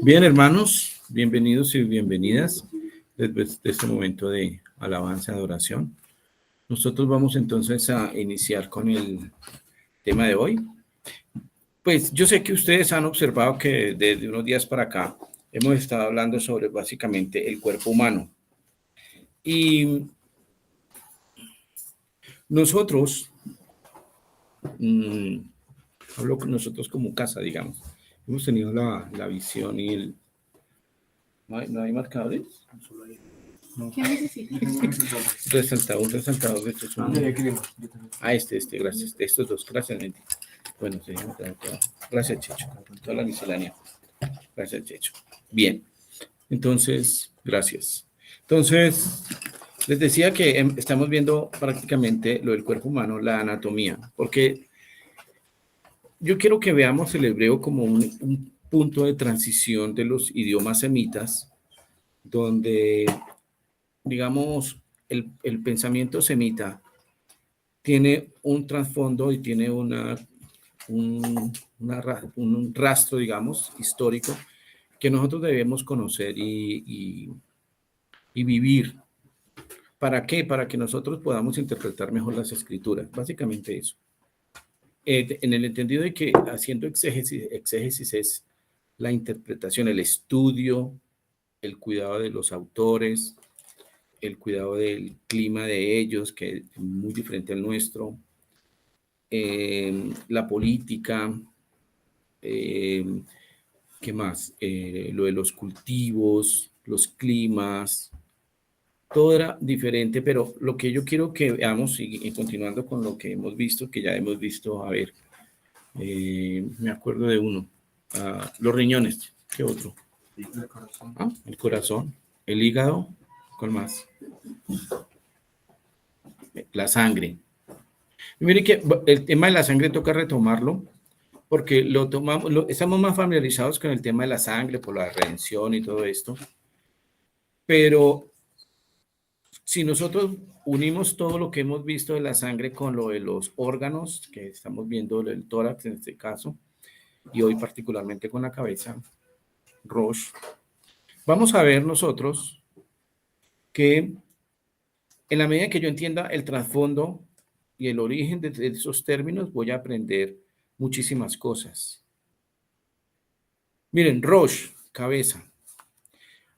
Bien, hermanos, bienvenidos y bienvenidas desde este momento de alabanza y adoración. Nosotros vamos entonces a iniciar con el tema de hoy. Pues yo sé que ustedes han observado que desde unos días para acá hemos estado hablando sobre básicamente el cuerpo humano. Y nosotros, hablo con nosotros como casa, digamos, hemos tenido la visión y el... ¿No hay marcadores? No. ¿Qué necesitas? Un resaltador de estos. Gracias. De estos dos, gracias, Lenti. Bueno, gracias, Checho. Toda la miscelánea. Gracias, Checho. Bien. Entonces, gracias. Entonces, les decía que estamos viendo prácticamente lo del cuerpo humano, la anatomía, porque yo quiero que veamos el hebreo como un punto de transición de los idiomas semitas, donde, digamos, el pensamiento semita tiene un trasfondo y tiene un rastro, digamos, histórico que nosotros debemos conocer y vivir. ¿Para qué? Para que nosotros podamos interpretar mejor las escrituras. Básicamente eso. En el entendido de que haciendo exégesis es la interpretación, el estudio, el cuidado de los autores, el cuidado del clima de ellos, que es muy diferente al nuestro, la política, ¿qué más? Lo de los cultivos, los climas, todo era diferente, pero lo que yo quiero que veamos, y continuando con lo que hemos visto, que ya hemos visto, a ver, me acuerdo de uno, los riñones, ¿qué otro? El corazón. El corazón, el hígado, ¿cuál más? La sangre. Y mire que el tema de la sangre toca retomarlo, porque estamos más familiarizados con el tema de la sangre por la redención y todo esto, pero si nosotros unimos todo lo que hemos visto de la sangre con lo de los órganos, que estamos viendo el tórax en este caso, y hoy particularmente con la cabeza, Rosh, vamos a ver nosotros que en la medida que yo entienda el trasfondo y el origen de esos términos, voy a aprender muchísimas cosas. Miren, Rosh, cabeza.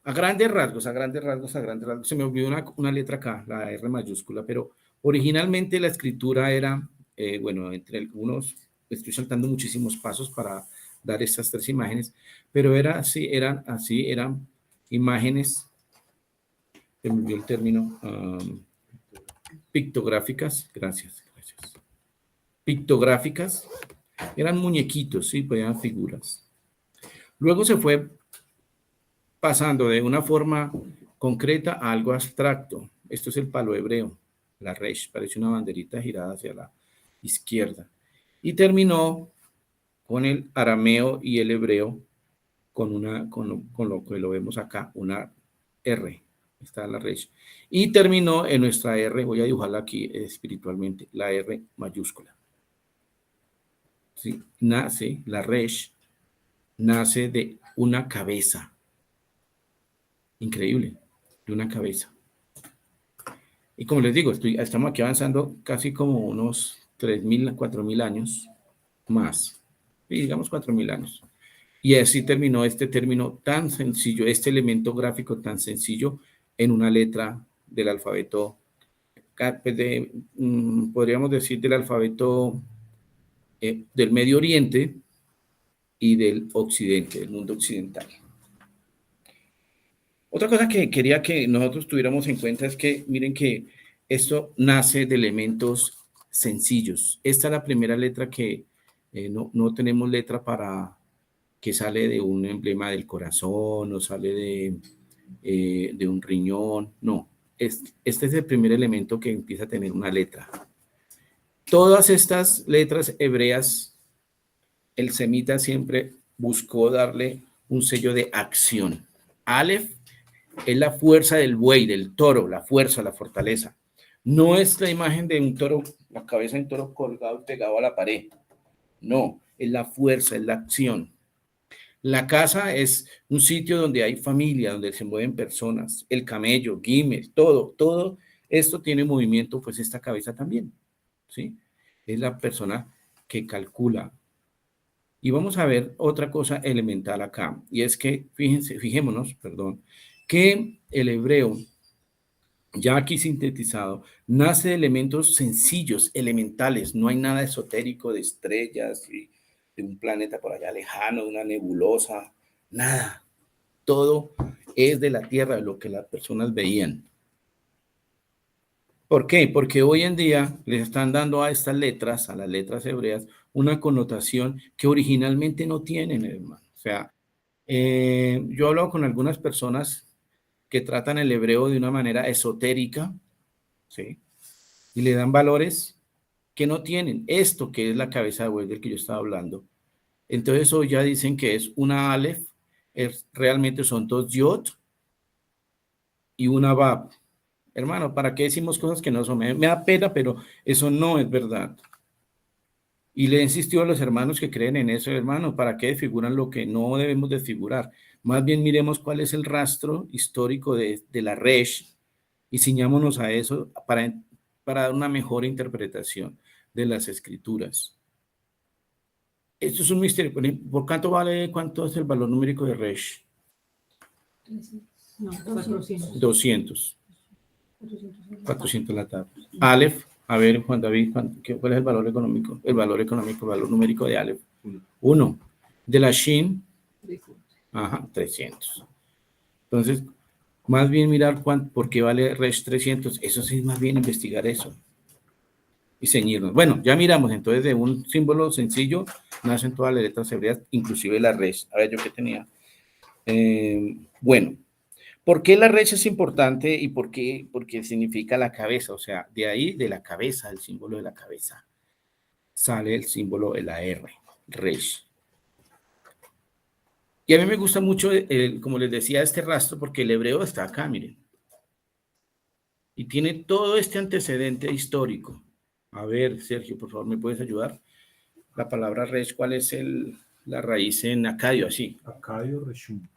A grandes rasgos, se me olvidó una letra acá, la R mayúscula, pero originalmente la escritura era, entre algunos, estoy saltando muchísimos pasos para dar estas tres imágenes, pero eran imágenes, se me olvidó el término, pictográficas, gracias. Pictográficas, eran muñequitos, sí, pues eran figuras. Luego se fue pasando de una forma concreta a algo abstracto. Esto es el palo hebreo, la resh, parece una banderita girada hacia la izquierda. Y terminó con el arameo y el hebreo con lo que lo vemos acá, una R. Está la resh. Y terminó en nuestra R, voy a dibujarla aquí espiritualmente, la R mayúscula. ¿Sí? Nace, la resh, nace de una cabeza. Increíble, de una cabeza. Y como les digo, estamos aquí avanzando casi como unos 3.000, 4.000 años más. Y digamos 4.000 años. Y así terminó este término tan sencillo, este elemento gráfico tan sencillo en una letra del alfabeto, podríamos decir del alfabeto del Medio Oriente y del Occidente, del mundo occidental. Otra cosa que quería que nosotros tuviéramos en cuenta es que, miren que esto nace de elementos sencillos. Esta es la primera letra que no tenemos letra para que sale de un emblema del corazón o sale de un riñón. No, este es el primer elemento que empieza a tener una letra. Todas estas letras hebreas, el semita siempre buscó darle un sello de acción. Aleph es la fuerza del buey, del toro, la fuerza, la fortaleza. No es la imagen de un toro, la cabeza de un toro colgado y pegado a la pared. No, es la fuerza, es la acción. La casa es un sitio donde hay familia, donde se mueven personas, el camello, Guimes, todo esto tiene movimiento, pues esta cabeza también, ¿sí? Es la persona que calcula. Y vamos a ver otra cosa elemental acá, y es que, fijémonos, perdón, que el hebreo, ya aquí sintetizado, nace de elementos sencillos, elementales, no hay nada esotérico de estrellas y de un planeta por allá lejano, una nebulosa, nada. Todo es de la tierra, de lo que las personas veían. ¿Por qué? Porque hoy en día les están dando a estas letras, a las letras hebreas, una connotación que originalmente no tienen, hermano. O sea, yo he hablado con algunas personas que tratan el hebreo de una manera esotérica, ¿sí? Y le dan valores que no tienen. Esto que es la cabeza de buey del que yo estaba hablando. Entonces hoy ya dicen que es una Aleph, realmente son dos Yod y una Bab. Hermano, ¿para qué decimos cosas que no son? Me da pena, pero eso no es verdad. Y le insistió a los hermanos que creen en eso, hermano, ¿para qué desfiguran lo que no debemos desfigurar? Más bien miremos cuál es el rastro histórico de la Resh y ciñámonos a eso para dar una mejor interpretación de las escrituras. Esto es un misterio. ¿Por cuánto es el valor numérico de Resh? No, 400. 200. 400 la tabla. Aleph, a ver, Juan David, ¿cuál es el valor económico? El valor numérico de Aleph. 1. De la Shin, ajá, 300. Entonces, más bien mirar por qué vale Resh 300. Eso sí, más bien investigar eso. Y ceñirnos. Bueno, ya miramos, entonces de un símbolo sencillo nacen todas las letras hebreas, inclusive la Resh. A ver, ¿yo qué tenía? Bueno, ¿por qué la Resh es importante y por qué? Porque significa la cabeza, o sea, de ahí, de la cabeza, el símbolo de la cabeza, sale el símbolo de la R, Resh. Y a mí me gusta mucho, como les decía, este rastro, porque el hebreo está acá, miren. Y tiene todo este antecedente histórico. A ver, Sergio, por favor, ¿me puedes ayudar? La palabra Resh, ¿cuál es la raíz en acadio, así? Acadio, Reshum.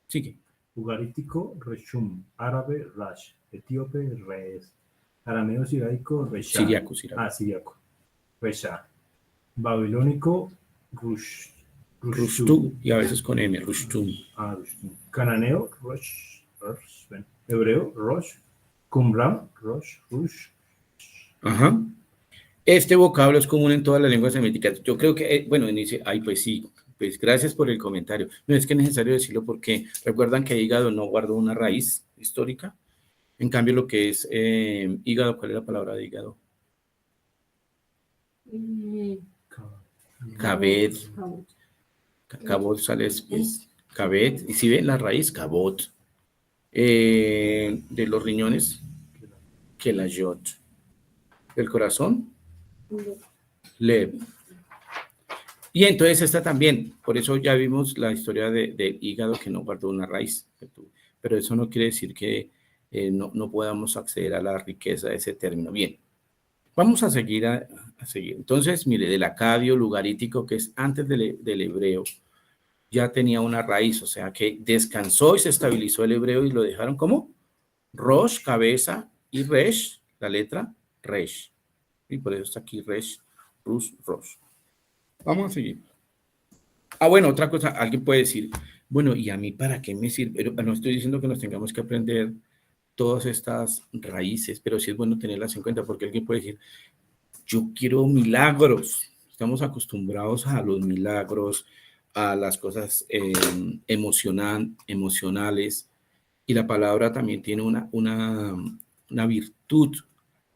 Sigue. Ugarítico, Reshum. Árabe, Rash. Etíope, Res. Arameo siráico, Resha. Siriaco. Siriaco. Resha. Babilónico, Rushtu, y a veces con M, Rushtum. Rushtum. Cananeo, Rosh. Hebreo, Rosh. Qumran, Rosh, Rush. Ajá. Este vocablo es común en todas las lenguas semíticas. Yo creo que, bueno, dice, ay, pues sí, pues gracias por el comentario. No es que es necesario decirlo porque recuerdan que hígado no guardó una raíz histórica. En cambio, lo que es hígado, ¿cuál es la palabra de hígado? Cabed. Cabot sale después. Cabed. Y si ven la raíz, cabot. De los riñones, que la yod. Del corazón, lev. Y entonces esta también, por eso ya vimos la historia del hígado que no guardó una raíz, pero eso no quiere decir que no podamos acceder a la riqueza de ese término. Bien, vamos a seguir. Entonces, mire, del acadio lugarítico, que es antes del hebreo, ya tenía una raíz, o sea que descansó y se estabilizó el hebreo y lo dejaron como Rosh, cabeza, y Resh, la letra Resh. Y por eso está aquí Resh, Rus, Rosh. Vamos a seguir. Bueno, otra cosa, alguien puede decir, bueno, ¿y a mí para qué me sirve? Pero no estoy diciendo que nos tengamos que aprender todas estas raíces, pero sí es bueno tenerlas en cuenta, porque alguien puede decir, yo quiero milagros. Estamos acostumbrados a los milagros, a las cosas emocionales, y la palabra también tiene una virtud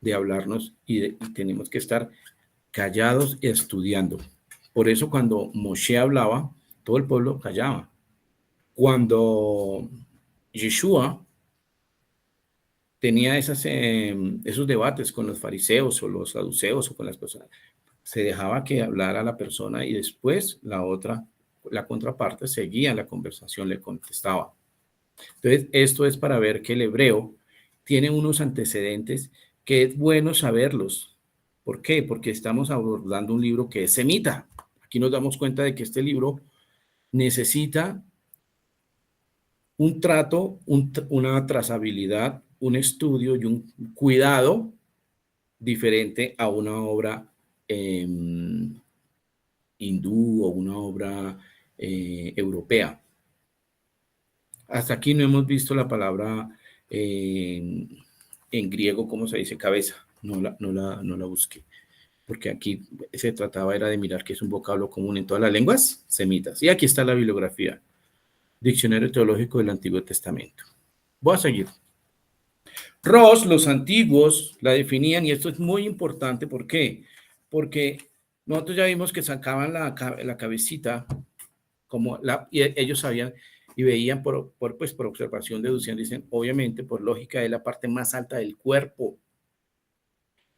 de hablarnos y tenemos que estar callados y estudiando. Por eso cuando Moshe hablaba, todo el pueblo callaba. Cuando Yeshua tenía esos debates con los fariseos o los saduceos o con las personas, se dejaba que hablara la persona y después la contraparte seguía la conversación, le contestaba. Entonces, esto es para ver que el hebreo tiene unos antecedentes que es bueno saberlos. ¿Por qué? Porque estamos abordando un libro que es semita. Aquí nos damos cuenta de que este libro necesita un trato, una trazabilidad, un estudio y un cuidado diferente a una obra hindú o una obra europea. Hasta aquí no hemos visto la palabra en griego, ¿cómo se dice? Cabeza. No la busqué. Porque aquí se trataba era de mirar que es un vocablo común en todas las lenguas semitas. Y aquí está la bibliografía. Diccionario Teológico del Antiguo Testamento. Voy a seguir. Rosh, los antiguos la definían, y esto es muy importante. ¿Por qué? Porque nosotros ya vimos que sacaban la cabecita, y ellos sabían y veían por observación, deducían, dicen, obviamente, por lógica, es la parte más alta del cuerpo.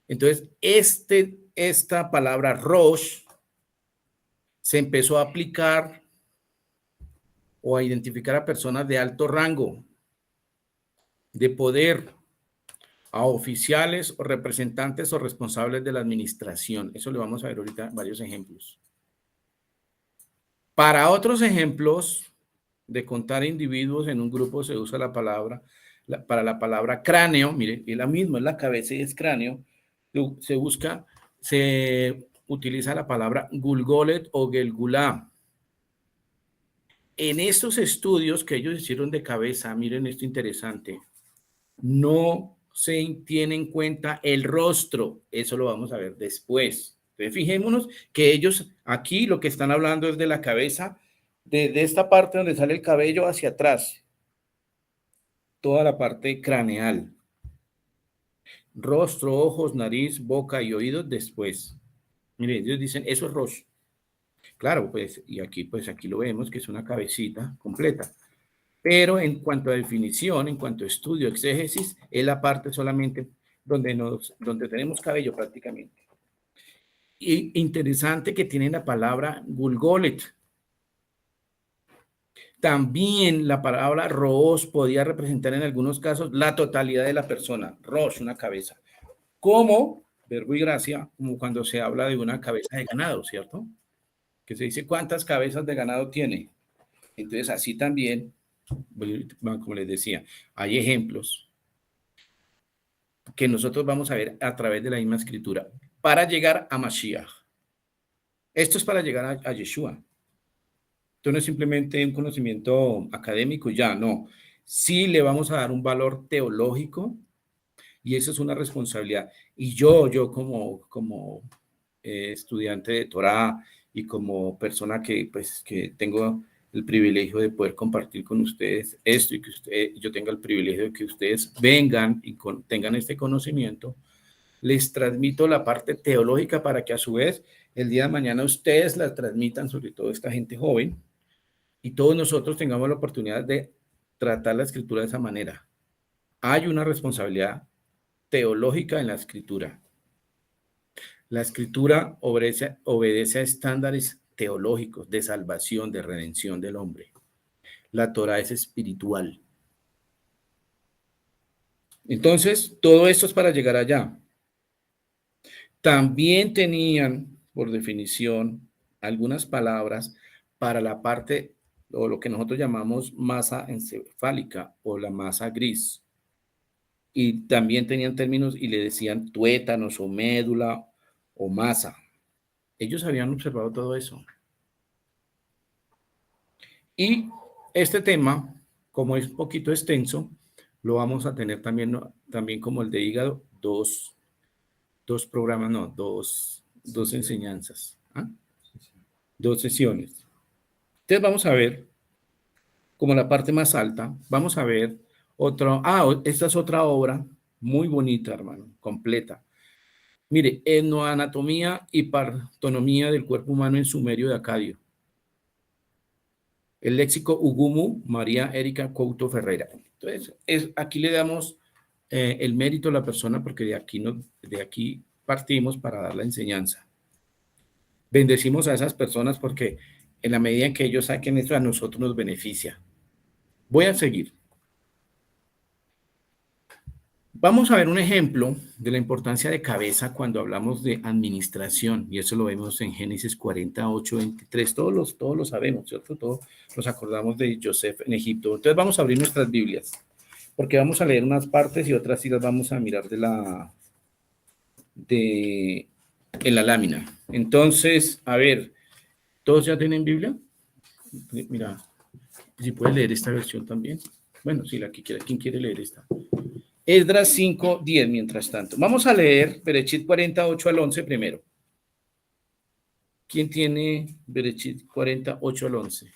Entonces, esta palabra Rosh se empezó a aplicar o a identificar a personas de alto rango, de poder, a oficiales o representantes o responsables de la administración. Eso le vamos a ver ahorita varios ejemplos. Para otros ejemplos de contar individuos en un grupo se usa la palabra, para la palabra cráneo, mire, es la misma, es la cabeza y es cráneo, se utiliza la palabra Gulgolet o Gelgulá. En estos estudios que ellos hicieron de cabeza, miren esto interesante, no se tiene en cuenta el rostro, eso lo vamos a ver después. Entonces, fijémonos que ellos aquí lo que están hablando es de la cabeza, de esta parte donde sale el cabello hacia atrás, toda la parte craneal. Rostro, ojos, nariz, boca y oídos después. Miren, ellos dicen, eso es rostro. Claro, pues, y aquí, pues aquí lo vemos que es una cabecita completa. Pero en cuanto a definición, en cuanto a estudio, exégesis, es la parte solamente donde tenemos cabello prácticamente. Y interesante que tiene la palabra Gulgolet. También la palabra Rosh podía representar en algunos casos la totalidad de la persona. Rosh, una cabeza. Como, verbo y gracia, como cuando se habla de una cabeza de ganado, ¿cierto? Que se dice cuántas cabezas de ganado tiene. Entonces, así también, como les decía, hay ejemplos que nosotros vamos a ver a través de la misma escritura para llegar a Mashiach. Esto es para llegar a Yeshua. Esto no es simplemente un conocimiento académico, ya, no. Sí le vamos a dar un valor teológico y eso es una responsabilidad. Y yo como estudiante de Torah y como persona que tengo el privilegio de poder compartir con ustedes esto y que yo tenga el privilegio de que ustedes vengan y tengan este conocimiento, les transmito la parte teológica para que a su vez el día de mañana ustedes la transmitan, sobre todo esta gente joven, y todos nosotros tengamos la oportunidad de tratar la escritura de esa manera. Hay una responsabilidad teológica en la escritura. La escritura obedece a estándares teológicos de salvación, de redención del hombre. La Torah es espiritual. Entonces, todo esto es para llegar allá. También tenían, por definición, algunas palabras para la parte, o lo que nosotros llamamos masa encefálica o la masa gris. Y también tenían términos y le decían tuétanos o médula o masa. Ellos habían observado todo eso. Y este tema, como es un poquito extenso, lo vamos a tener también como el de hígado, dos programas, no, dos enseñanzas, ¿ah? 2 sesiones. Entonces vamos a ver, como la parte más alta, vamos a ver esta es otra obra muy bonita, hermano, completa. Mire, etnoanatomía y partonomía del cuerpo humano en sumerio de Acadio. El léxico Ugumu, María Erika Couto Ferreira. Entonces, aquí le damos el mérito a la persona porque de aquí partimos para dar la enseñanza. Bendecimos a esas personas porque en la medida en que ellos saquen esto, a nosotros nos beneficia. Voy a seguir. Vamos a ver un ejemplo de la importancia de cabeza cuando hablamos de administración, y eso lo vemos en Génesis 48, 23, todos lo sabemos, ¿cierto? Todos nos acordamos de Joseph en Egipto. Entonces vamos a abrir nuestras Biblias, porque vamos a leer unas partes y otras sí las vamos a mirar en la lámina. Entonces, a ver, ¿todos ya tienen Biblia? Mira, si puedes leer esta versión también. Bueno, sí, la que quiera, ¿quién quiere leer esta? Esdras 5:10, mientras tanto. Vamos a leer Berechit 48 al 11 primero. ¿Quién tiene Berechit 48 al 11?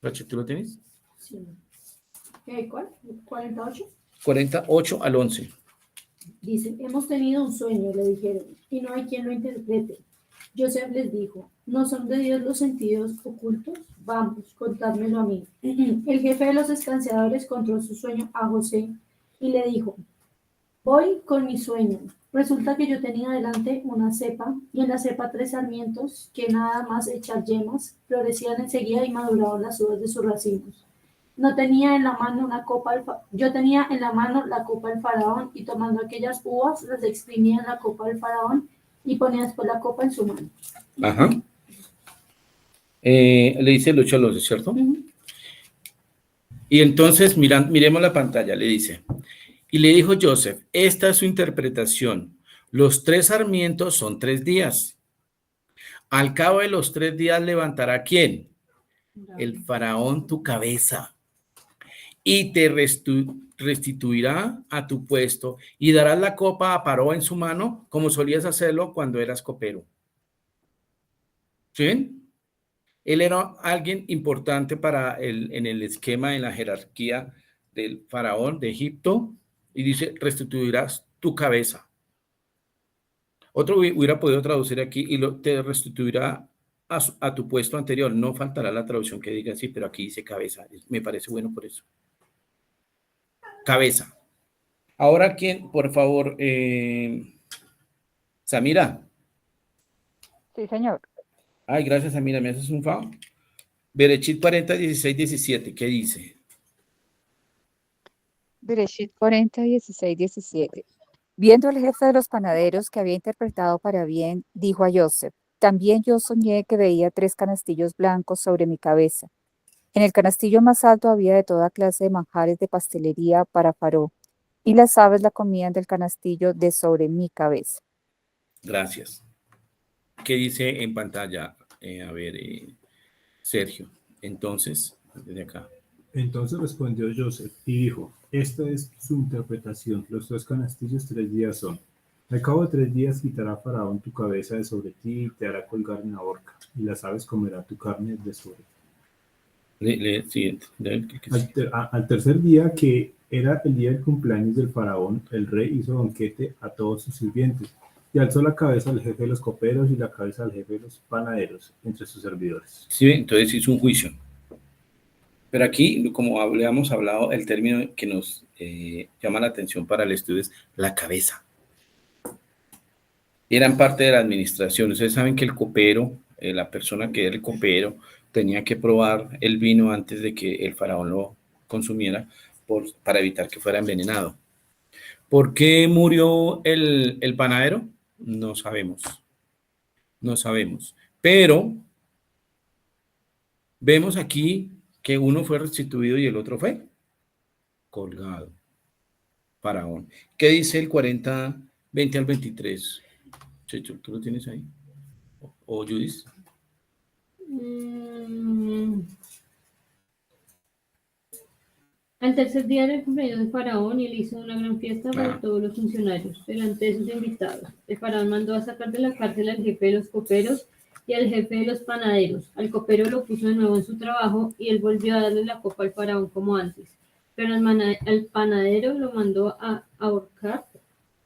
Rachel, ¿tú lo tienes? Sí. ¿Cuál? ¿48? 48 al 11. Dice, hemos tenido un sueño, le dijeron, y no hay quien lo interprete. Joseph les dijo, ¿no son de Dios los sentidos ocultos? Vamos, contádmelo a mí. El jefe de los escanciadores contó su sueño a José y le dijo, voy con mi sueño. Resulta que yo tenía delante una cepa y en la cepa 3 sarmientos que nada más echar yemas florecían enseguida y maduraban las uvas de sus racimos. No tenía en la mano una copa, yo tenía en la mano la copa del faraón y tomando aquellas uvas las exprimía en la copa del faraón y ponía después la copa en su mano. Ajá. Le dice el 8 al 11, ¿cierto? Y entonces, miremos la pantalla, le dice. Y le dijo Joseph, esta es su interpretación. Los 3 sarmientos son 3 días. Al cabo de los 3 días levantará ¿quién? El faraón tu cabeza y te restituirá a tu puesto y darás la copa a Paró en su mano como solías hacerlo cuando eras copero. ¿Sí? Él era alguien importante en el esquema, en la jerarquía del faraón de Egipto y dice, restituirás tu cabeza. Otro hubiera podido traducir aquí y te restituirá a tu puesto anterior. No faltará la traducción que diga así, pero aquí dice cabeza. Me parece bueno por eso. Cabeza. Ahora, ¿quién? Por favor, Samira. Sí, señor. Ay, gracias, Samira. ¿Me haces un favor? Berechit 40, 16, 17. ¿Qué dice? Bereshit 40, 16, 17. Viendo el jefe de los panaderos que había interpretado para bien, dijo a Joseph, también yo soñé que veía 3 canastillos blancos sobre mi cabeza. En el canastillo más alto había de toda clase de manjares de pastelería para Faraón, y las aves la comían del canastillo de sobre mi cabeza. Gracias. ¿Qué dice en pantalla? A ver, Sergio. Entonces, desde acá. Entonces respondió Joseph y dijo, esta es su interpretación, los 3 canastillos 3 días son. Al cabo de 3 días quitará Faraón tu cabeza de sobre ti y te hará colgar en la horca, y las aves comerán tu carne de sobre ti. Siguiente. Al tercer día, que era el día del cumpleaños del faraón, el rey hizo banquete a todos sus sirvientes, y alzó la cabeza al jefe de los coperos y la cabeza al jefe de los panaderos entre sus servidores. Sí, entonces hizo un juicio. Pero aquí, como habíamos hablado, el término que nos llama la atención para el estudio es la cabeza. Eran parte de la administración. Ustedes saben que el copero, la persona que era el copero, tenía que probar el vino antes de que el faraón lo consumiera para evitar que fuera envenenado. ¿Por qué murió el panadero? No sabemos. No sabemos. Pero vemos aquí que uno fue restituido y el otro fue colgado. Faraón. ¿Qué dice el 40, 20 al 23? Checho, ¿tú lo tienes ahí? ¿O Judith? Al tercer día era el cumpleaños de Faraón y él hizo una gran fiesta para todos los funcionarios, delante de sus invitados. El Faraón mandó a sacar de la cárcel al jefe de los coperos y al jefe de los panaderos. Al copero lo puso de nuevo en su trabajo y él volvió a darle la copa al Faraón como antes. Pero al panadero lo mandó a ahorcar,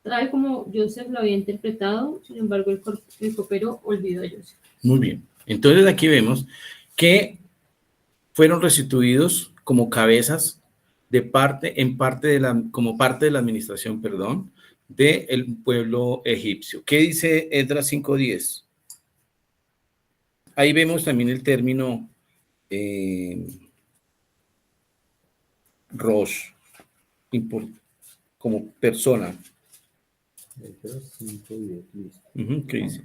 tal como Joseph lo había interpretado. Sin embargo, el copero olvidó a Joseph. Muy bien. Entonces aquí vemos que fueron restituidos como cabezas como parte de la administración, perdón, del pueblo egipcio. ¿Qué dice Esdras 5:10? Ahí vemos también el término Rosh. como persona. Letras 5 y 10, listo. ¿Qué dice?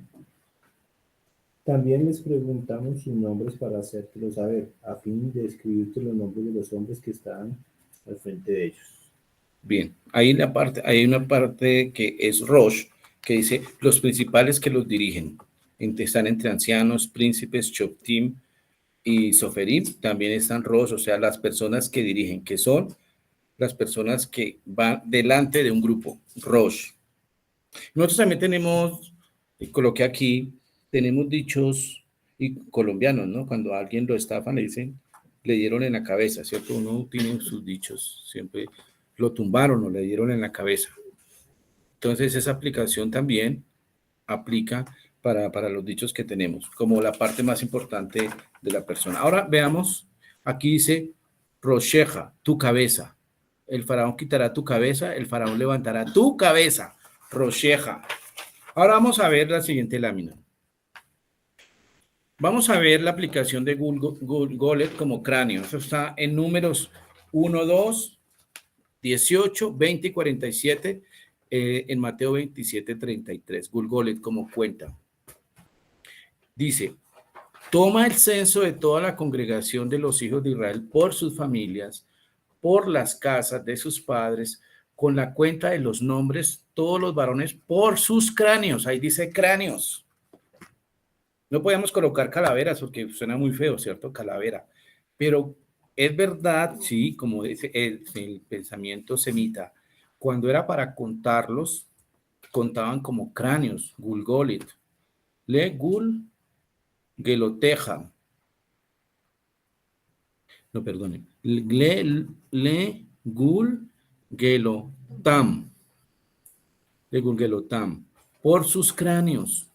También les preguntamos sus nombres para hacértelo saber, a fin de escribirte los nombres de los hombres que están al frente de ellos. Bien, ahí hay una parte que es Rosh, que dice los principales que los dirigen. Están entre ancianos, príncipes, Shoftim y Soferim. También están Rosh, o sea, las personas que dirigen, que son las personas que van delante de un grupo, Rosh. Nosotros también tenemos, coloqué aquí, tenemos dichos y colombianos, ¿no? Cuando a alguien lo estafan, le dicen, le dieron en la cabeza, ¿cierto? Uno tiene sus dichos, siempre lo tumbaron o le dieron en la cabeza. Entonces, esa aplicación también aplica para los dichos que tenemos, como la parte más importante de la persona. Ahora veamos, aquí dice, Rosheja, tu cabeza. El faraón quitará tu cabeza, el faraón levantará tu cabeza. Rosheja. Ahora vamos a ver la siguiente lámina. Vamos a ver la aplicación de Golet como cráneo. Eso está en números 1, 2, 18, 20 y 47, en Mateo 27, 33. Gulgolet como cuenta. Dice, toma el censo de toda la congregación de los hijos de Israel por sus familias, por las casas de sus padres, con la cuenta de los nombres, todos los varones por sus cráneos. Ahí dice cráneos. No podemos colocar calaveras porque suena muy feo, ¿cierto? Calavera. Pero es verdad, sí, como dice el pensamiento semita, cuando era para contarlos, contaban como cráneos, gulgolit. Le gul geloteja. No, perdone. Le gul gelotam. Le gul gelotam. Por sus cráneos.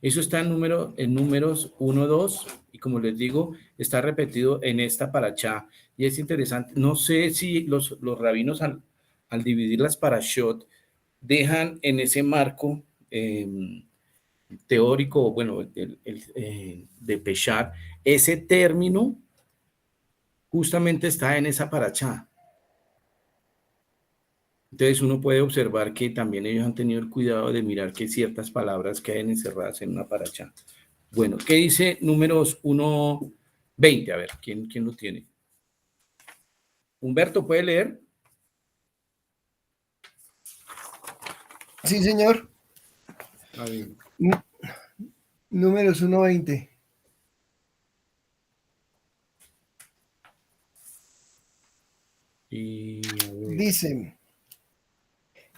Eso está en números 1, 2, y como les digo, está repetido en esta parashá. Y es interesante, no sé si los rabinos al dividir las parashot dejan en ese marco teórico, bueno, de Peshar, ese término justamente está en esa parashá. Entonces uno puede observar que también ellos han tenido el cuidado de mirar que ciertas palabras queden encerradas en una parashá. Bueno, ¿qué dice números 1:20? A ver, ¿quién lo tiene? Humberto, ¿puede leer? Sí, señor. A ver. Números 1:20. Y a ver. Dice,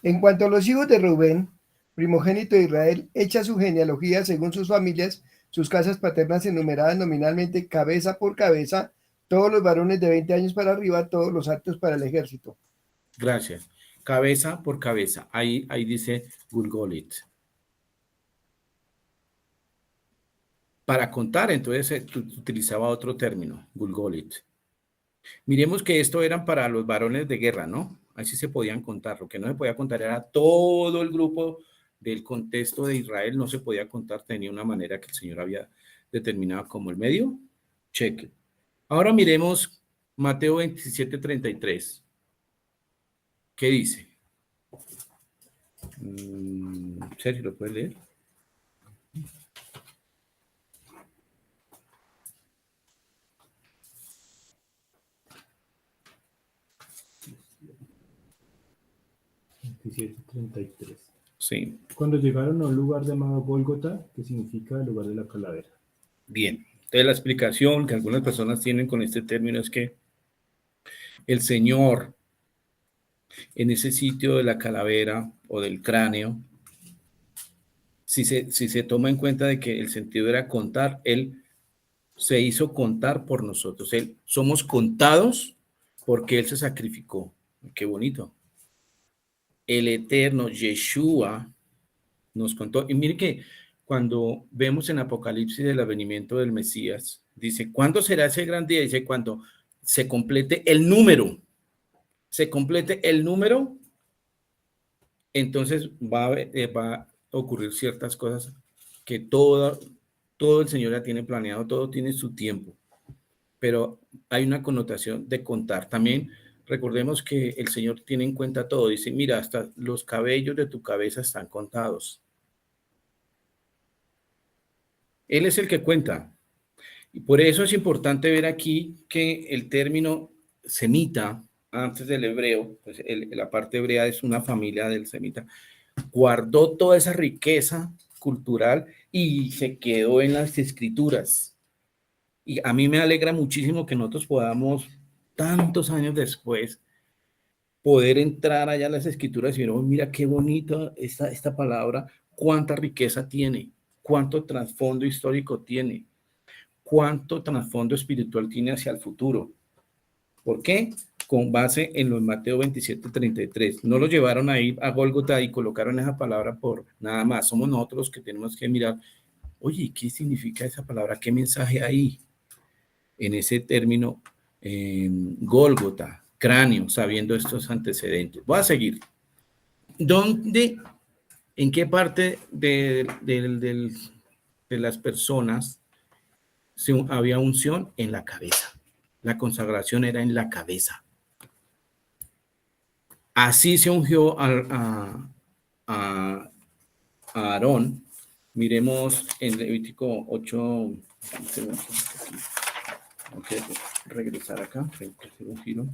en cuanto a los hijos de Rubén, primogénito de Israel, echa su genealogía según sus familias, sus casas paternas enumeradas nominalmente cabeza por cabeza, todos los varones de 20 años para arriba, todos los aptos para el ejército. Gracias. Cabeza por cabeza. Ahí dice Gulgolit. Para contar, entonces se utilizaba otro término, Gulgolit. Miremos que esto eran para los varones de guerra, ¿no? Así se podían contar. Lo que no se podía contar era todo el grupo del contexto de Israel, no se podía contar, tenía una manera que el Señor había determinado como el medio. Cheque. Ahora miremos Mateo 27, 33. ¿Qué dice? Sergio, ¿lo puedes leer? Sí. Cuando llegaron a un lugar llamado Gólgota, que significa el lugar de la calavera. Bien. Entonces la explicación que algunas personas tienen con este término es que el Señor en ese sitio de la calavera o del cráneo, si se toma en cuenta de que el sentido era contar, Él se hizo contar por nosotros. Somos contados porque Él se sacrificó. Qué bonito. El eterno Yeshua nos contó. Y mire que cuando vemos en Apocalipsis el advenimiento del Mesías, dice, ¿cuándo será ese gran día? Dice, cuando se complete el número. Se complete el número, entonces va a ocurrir ciertas cosas que todo el Señor ya tiene planeado, todo tiene su tiempo. Pero hay una connotación de contar. También recordemos que el Señor tiene en cuenta todo. Dice, mira, hasta los cabellos de tu cabeza están contados. Él es el que cuenta. Y por eso es importante ver aquí que el término semita, antes del hebreo, pues la parte hebrea es una familia del semita, guardó toda esa riqueza cultural y se quedó en las escrituras. Y a mí me alegra muchísimo que nosotros podamos, tantos años después, poder entrar allá a las escrituras y ver, oh, mira qué bonita esta palabra, cuánta riqueza tiene, cuánto trasfondo histórico tiene, cuánto trasfondo espiritual tiene hacia el futuro. ¿Por qué? Con base en los Mateo 27:33. No lo llevaron ahí a Gólgota y colocaron esa palabra por nada más. Somos nosotros que tenemos que mirar, oye, ¿qué significa esa palabra? ¿Qué mensaje hay en ese término Gólgota, cráneo, sabiendo estos antecedentes? Voy a seguir. ¿Dónde, en qué parte de las personas había unción? En la cabeza. La consagración era en la cabeza. Así se ungió a Aarón. Miremos en Levítico 8. Okay, regresar acá. Un giro.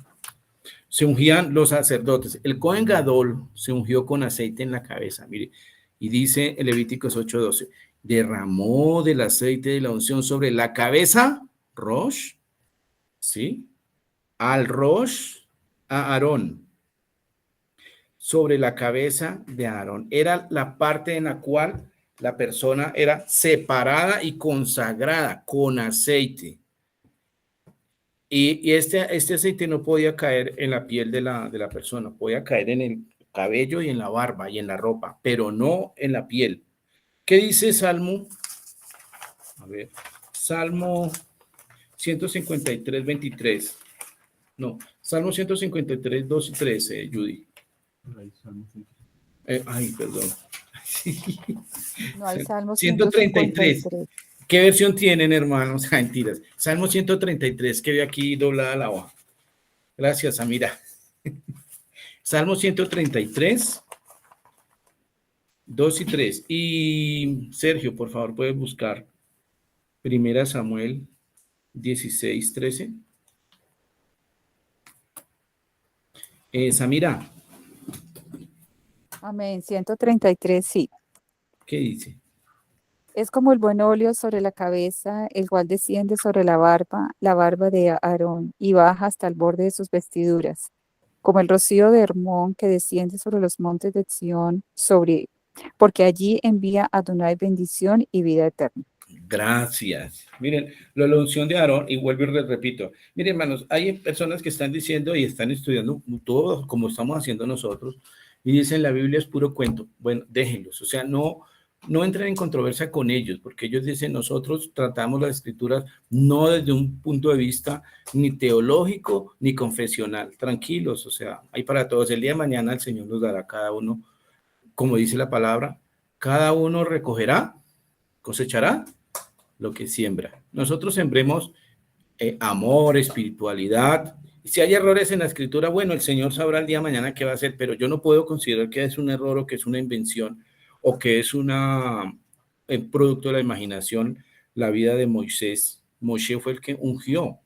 Se ungían los sacerdotes. El Cohen Gadol se ungió con aceite en la cabeza. Mire, y dice en Levíticos 8:12, derramó del aceite de la unción sobre la cabeza, Rosh, ¿sí? Al Rosh, a Aarón, sobre la cabeza de Aarón. Era la parte en la cual la persona era separada y consagrada con aceite. Y este aceite no podía caer en la piel de la persona, podía caer en el cabello y en la barba y en la ropa, pero no en la piel. ¿Qué dice Salmo? A ver, Salmo 153:23. No, Salmo 153, 2 y 13, Judy. Perdón. No hay Salmo 133. 153. ¿Qué versión tienen, hermanos? Mentiras. Salmo 133, que ve aquí doblada la hoja. Gracias, Amira. Salmo 133, 2 y 3. Y Sergio, por favor, puedes buscar 1 Samuel 16, 13. Samira. Amén. 133, sí. ¿Qué dice? Es como el buen óleo sobre la cabeza, el cual desciende sobre la barba de Aarón, y baja hasta el borde de sus vestiduras, como el rocío de Hermón que desciende sobre los montes de Sión, porque allí envía a Adonai bendición y vida eterna. Gracias. Miren, la unción de Aarón, y vuelvo y repito, miren, hermanos, hay personas que están diciendo y están estudiando todo como estamos haciendo nosotros, y dicen la Biblia es puro cuento. Bueno, déjenlos, o sea, no entren en controversia con ellos, porque ellos dicen, nosotros tratamos las escrituras no desde un punto de vista ni teológico ni confesional. Tranquilos, o sea, hay para todos. El día de mañana el Señor nos dará a cada uno, como dice la palabra, cada uno recogerá, cosechará lo que siembra. Nosotros sembremos amor, espiritualidad. Si hay errores en la escritura, bueno, el Señor sabrá el día de mañana qué va a hacer, pero yo no puedo considerar que es un error o que es una invención o que es el producto de la imaginación, la vida de Moisés. Moisés fue el que ungió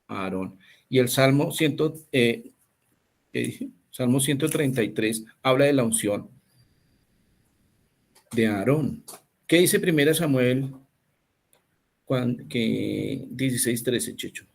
a Aarón. Y el Salmo 133 habla de la unción de Aarón. ¿Qué dice 1 Samuel 16:13, Checho?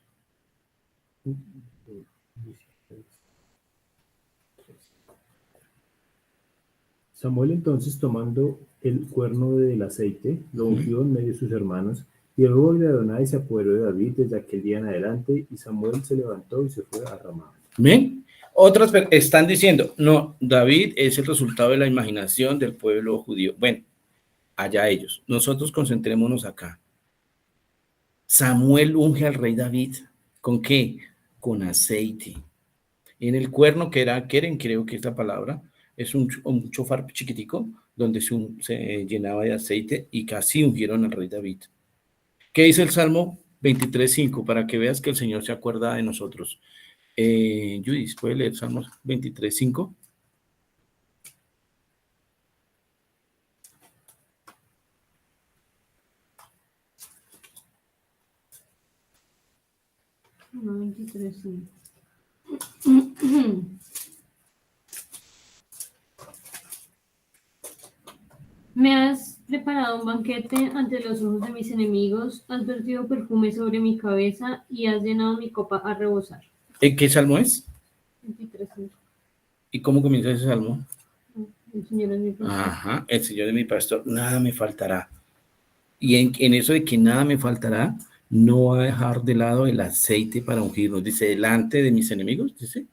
Samuel entonces, tomando el cuerno del aceite, lo ungió en medio de sus hermanos, y el ruego de Adonai se apoderó de David desde aquel día en adelante, y Samuel se levantó y se fue a Ramá. ¿Ven? Otros están diciendo, no, David es el resultado de la imaginación del pueblo judío. Bueno, allá ellos. Nosotros concentrémonos acá. Samuel unge al rey David. ¿Con qué? Con aceite. En el cuerno, creo que es la palabra, es un chofar chiquitico donde se llenaba de aceite y casi ungieron al rey David. ¿Qué dice el Salmo 23:5? Para que veas que el Señor se acuerda de nosotros. Judith, ¿puede leer Salmos 23:5? No, 23, sí. Me has preparado un banquete ante los ojos de mis enemigos, has vertido perfume sobre mi cabeza y has llenado mi copa a rebosar. ¿Qué salmo es? 23, sí. ¿Y cómo comienza ese salmo? El Señor es mi pastor. Ajá, el Señor es mi pastor, nada me faltará. Y en eso de que nada me faltará, no va a dejar de lado el aceite para ungirnos. Dice, delante de mis enemigos, dice.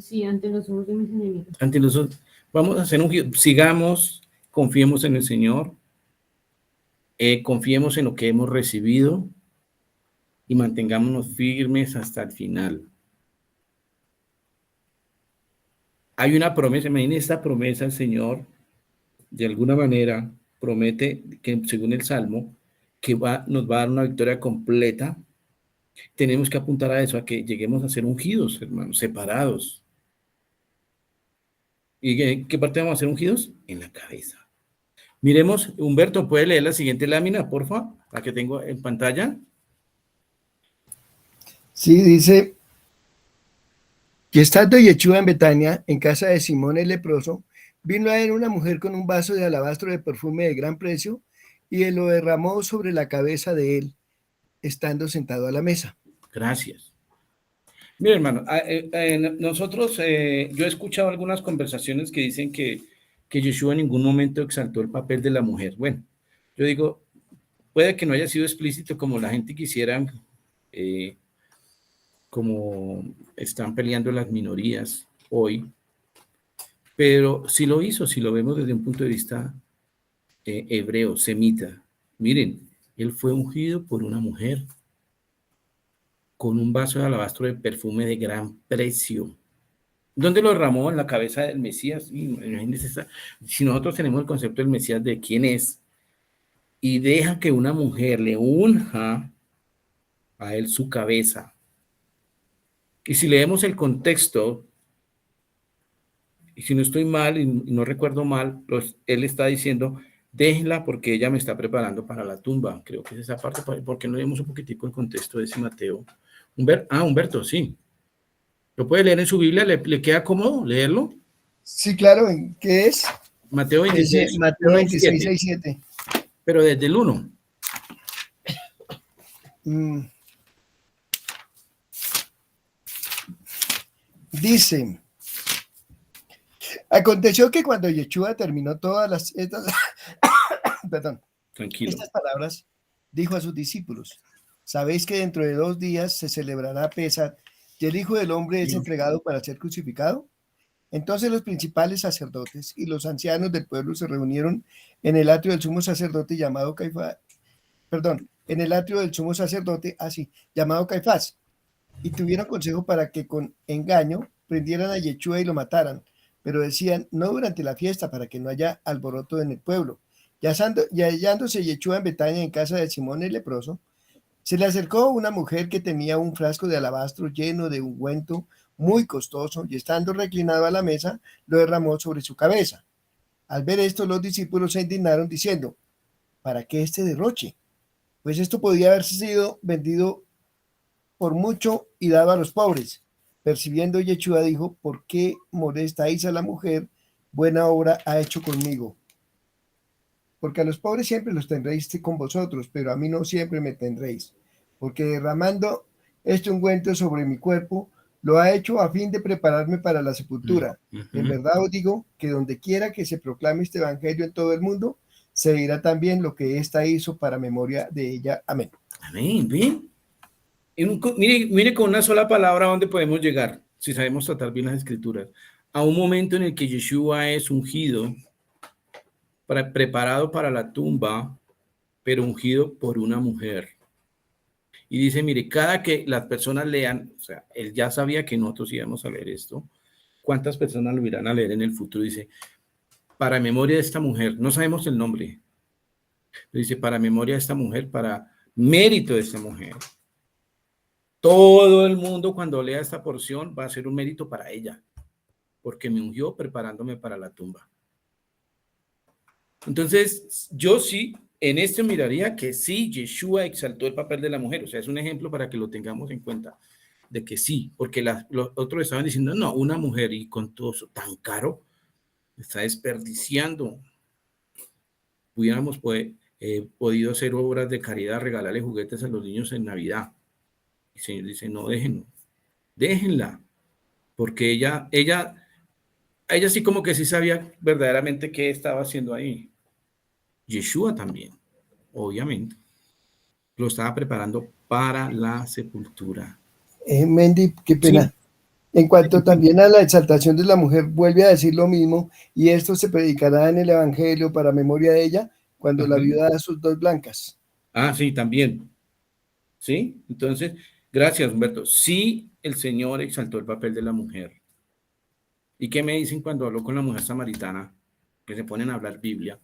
Sí, ante los ojos de mis enemigos. Ante nosotros, vamos a hacer ungido. Sigamos, confiemos en el Señor, confiemos en lo que hemos recibido y mantengámonos firmes hasta el final. Hay una promesa, imagínense esta promesa, el Señor, de alguna manera, promete que según el Salmo, que nos va a dar una victoria completa. Tenemos que apuntar a eso, a que lleguemos a ser ungidos, hermanos, separados. ¿Y qué parte vamos a ser ungidos? En la cabeza. Miremos, Humberto, ¿puede leer la siguiente lámina, por favor? La que tengo en pantalla. Sí, dice que estando Yeshua en Betania, en casa de Simón el leproso, vino a él una mujer con un vaso de alabastro de perfume de gran precio y él lo derramó sobre la cabeza de él, estando sentado a la mesa. Gracias. Mira, hermano, nosotros, yo he escuchado algunas conversaciones que dicen que Yeshua en ningún momento exaltó el papel de la mujer. Bueno, yo digo, puede que no haya sido explícito como la gente quisiera, como están peleando las minorías hoy, pero sí lo hizo, si lo vemos desde un punto de vista hebreo, semita. Miren, él fue ungido por una mujer con un vaso de alabastro de perfume de gran precio. ¿Dónde lo derramó? En la cabeza del Mesías. Imagínense, si nosotros tenemos el concepto del Mesías de quién es, y deja que una mujer le unja a él su cabeza. Y si leemos el contexto, y si no estoy mal y no recuerdo mal, él está diciendo, déjenla porque ella me está preparando para la tumba. Creo que es esa parte, porque no leemos un poquitico el contexto de ese Mateo. Humberto, sí. ¿Lo puede leer en su Biblia? ¿Le queda cómodo leerlo? Sí, claro, ¿qué es? Mateo 26, Dice Mateo 26, 6, 7. Pero desde el 1. Dice, aconteció que cuando Yeshua terminó todas estas Tranquilo. estas palabras, dijo a sus discípulos, ¿sabéis que dentro de 2 días se celebrará Pesaj y el Hijo del Hombre es entregado para ser crucificado? Entonces los principales sacerdotes y los ancianos del pueblo se reunieron en el atrio del sumo sacerdote llamado Caifás, llamado Caifás, y tuvieron consejo para que con engaño prendieran a Yeshua y lo mataran, pero decían, no durante la fiesta, para que no haya alboroto en el pueblo. Y hallándose Yeshua en Betania, en casa de Simón el leproso, se le acercó una mujer que tenía un frasco de alabastro lleno de ungüento muy costoso, y estando reclinado a la mesa, lo derramó sobre su cabeza. Al ver esto, los discípulos se indignaron diciendo, ¿para qué este derroche? Pues esto podía haber sido vendido por mucho y dado a los pobres. Percibiendo Yeshua dijo, ¿por qué molestáis a la mujer? Buena obra ha hecho conmigo. Porque a los pobres siempre los tendréis con vosotros, pero a mí no siempre me tendréis. Porque derramando este ungüento sobre mi cuerpo, lo ha hecho a fin de prepararme para la sepultura. En verdad os digo que donde quiera que se proclame este evangelio en todo el mundo, se dirá también lo que ésta hizo para memoria de ella. Amén. Amén, ¿bien? Mire con una sola palabra a dónde podemos llegar, si sabemos tratar bien las escrituras, a un momento en el que Yeshua es ungido, preparado para la tumba, pero ungido por una mujer. Y dice, mire, cada que las personas lean, o sea, él ya sabía que nosotros íbamos a leer esto, ¿cuántas personas lo irán a leer en el futuro? Dice, para memoria de esta mujer, no sabemos el nombre, pero dice, para memoria de esta mujer, para mérito de esta mujer, Todo el mundo cuando lea esta porción va a ser un mérito para ella, porque me ungió preparándome para la tumba. Entonces, yo sí, en esto miraría que sí, Yeshua exaltó el papel de la mujer. O sea, es un ejemplo para que lo tengamos en cuenta, de que sí, porque los otros estaban diciendo, no, una mujer y con todo eso tan caro, está desperdiciando. Hubiéramos podido hacer obras de caridad, regalarle juguetes a los niños en Navidad. Y el Señor dice, no, déjenla, porque ella sí como que sí sabía verdaderamente qué estaba haciendo ahí. Yeshua también, obviamente, lo estaba preparando para la sepultura. Mendy, qué pena. Sí. En cuanto también a la exaltación de la mujer, vuelve a decir lo mismo, y esto se predicará en el Evangelio para memoria de ella, cuando la viuda da sus 2 blancas. Ah, sí, también. ¿Sí? Entonces, gracias, Humberto. Sí, el Señor exaltó el papel de la mujer. ¿Y qué me dicen cuando hablo con la mujer samaritana? Que se ponen a hablar Biblia.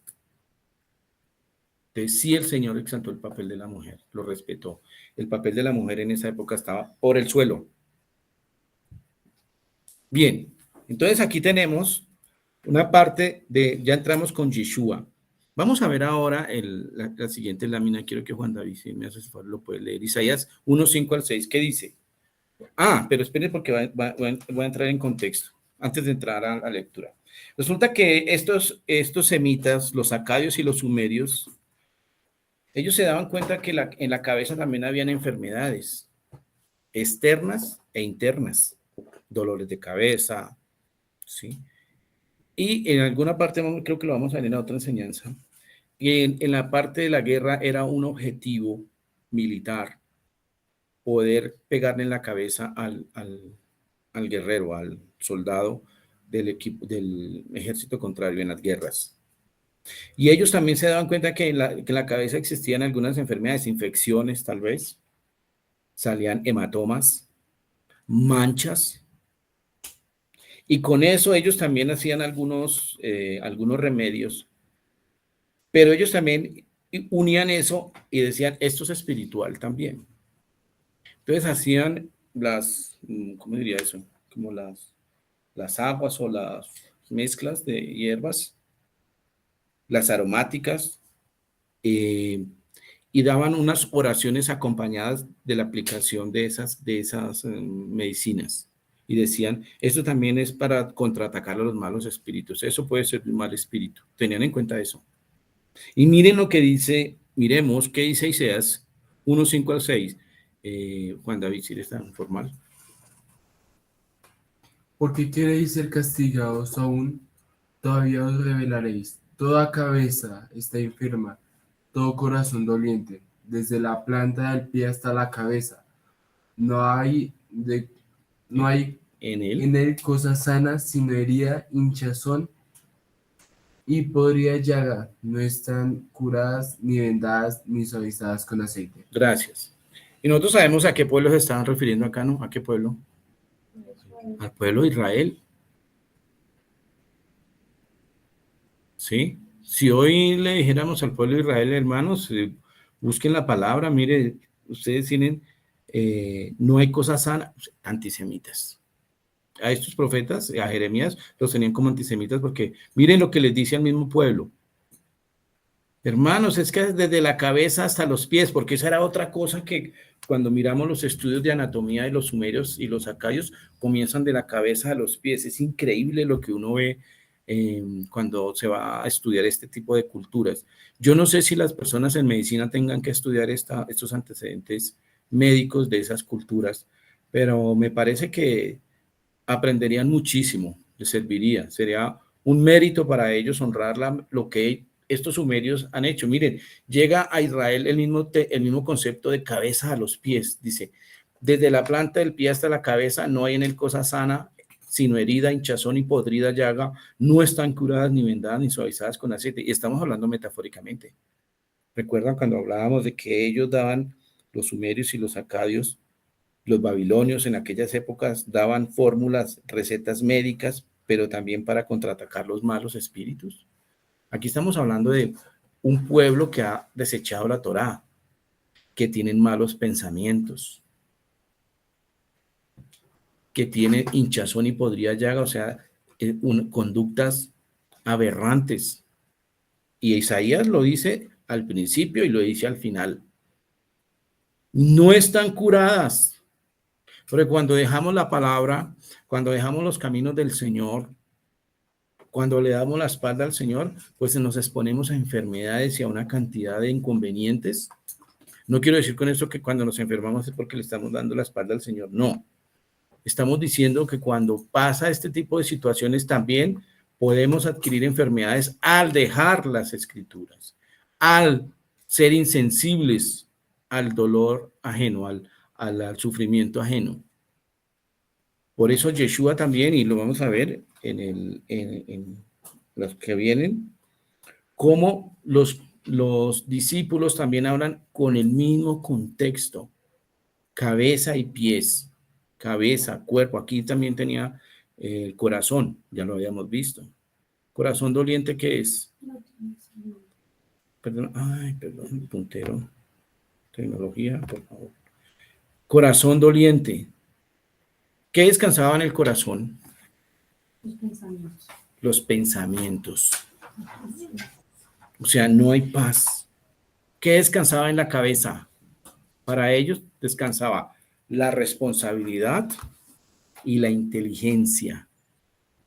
Entonces, sí, el Señor exaltó el papel de la mujer, lo respetó. El papel de la mujer en esa época estaba por el suelo. Bien, entonces aquí tenemos una parte de, ya entramos con Yeshua. Vamos a ver ahora la siguiente lámina. Quiero que Juan David, si me haces favor, lo puede leer. Isaías 1, 5 al 6, ¿qué dice? Ah, pero espere porque voy a entrar en contexto, antes de entrar a la lectura. Resulta que estos semitas, los acadios y los sumerios, ellos se daban cuenta que en la cabeza también habían enfermedades externas e internas, dolores de cabeza, ¿sí? Y en alguna parte, creo que lo vamos a ver en otra enseñanza, y en la parte de la guerra era un objetivo militar poder pegarle en la cabeza al guerrero, al soldado del ejército contrario en las guerras. Y ellos también se daban cuenta que en la cabeza existían algunas enfermedades, infecciones tal vez, salían hematomas, manchas, y con eso ellos también hacían algunos remedios, pero ellos también unían eso y decían, esto es espiritual también. Entonces hacían ¿cómo diría eso? Como las aguas o las mezclas de hierbas, las aromáticas, y daban unas oraciones acompañadas de la aplicación de esas medicinas. Y decían, esto también es para contraatacar a los malos espíritus. Eso puede ser un mal espíritu. Tenían en cuenta eso. Y miren lo que dice, miremos qué dice Isaías 1, 5 al 6. Juan David, si eres tan formal. ¿Por qué queréis ser castigados aún? Todavía os revelaréis. Toda cabeza está enferma, todo corazón doliente, desde la planta del pie hasta la cabeza. No hay En él. en él cosa sana, sino herida, hinchazón y podrida llaga. No están curadas, ni vendadas, ni suavizadas con aceite. Gracias. Y nosotros sabemos a qué pueblo se estaban refiriendo acá, ¿no? ¿A qué pueblo? Al pueblo de Israel. ¿Sí? Si hoy le dijéramos al pueblo de Israel, hermanos, busquen la palabra, mire, ustedes tienen, no hay cosa sana, antisemitas. A estos profetas, a Jeremías, los tenían como antisemitas porque miren lo que les dice al mismo pueblo. Hermanos, es que desde la cabeza hasta los pies, porque esa era otra cosa que cuando miramos los estudios de anatomía de los sumerios y los acadios, comienzan de la cabeza a los pies. Es increíble lo que uno ve cuando se va a estudiar este tipo de culturas. Yo no sé si las personas en medicina tengan que estudiar estos antecedentes médicos de esas culturas, pero me parece que aprenderían muchísimo, les serviría, sería un mérito para ellos honrar lo que estos sumerios han hecho. Miren, llega a Israel el mismo concepto de cabeza a los pies, dice, desde la planta del pie hasta la cabeza no hay en él cosa sana, sino herida, hinchazón y podrida llaga, no están curadas ni vendadas ni suavizadas con aceite, y estamos hablando metafóricamente. ¿Recuerdan cuando hablábamos de que ellos daban, los sumerios y los acadios, los babilonios en aquellas épocas daban fórmulas, recetas médicas, pero también para contraatacar los malos espíritus? Aquí estamos hablando de un pueblo que ha desechado la Torá, que tienen malos pensamientos, que tiene hinchazón y podría llaga, o sea, conductas aberrantes. Y Isaías lo dice al principio y lo dice al final. No están curadas, porque cuando dejamos la palabra, cuando dejamos los caminos del Señor, cuando le damos la espalda al Señor, pues nos exponemos a enfermedades y a una cantidad de inconvenientes. No quiero decir con esto que cuando nos enfermamos es porque le estamos dando la espalda al Señor, no. Estamos diciendo que cuando pasa este tipo de situaciones también podemos adquirir enfermedades al dejar las escrituras, al ser insensibles al dolor ajeno, al sufrimiento ajeno. Por eso Yeshua también, y lo vamos a ver en los que vienen, cómo los discípulos también hablan con el mismo contexto, cabeza y pies, cabeza, cuerpo. Aquí también tenía el corazón, ya lo habíamos visto. Corazón doliente, ¿qué es? Perdón, puntero. Tecnología, por favor. Corazón doliente. ¿Qué descansaba en el corazón? Los pensamientos. Los pensamientos. O sea, no hay paz. ¿Qué descansaba en la cabeza? Para ellos descansaba la responsabilidad y la inteligencia.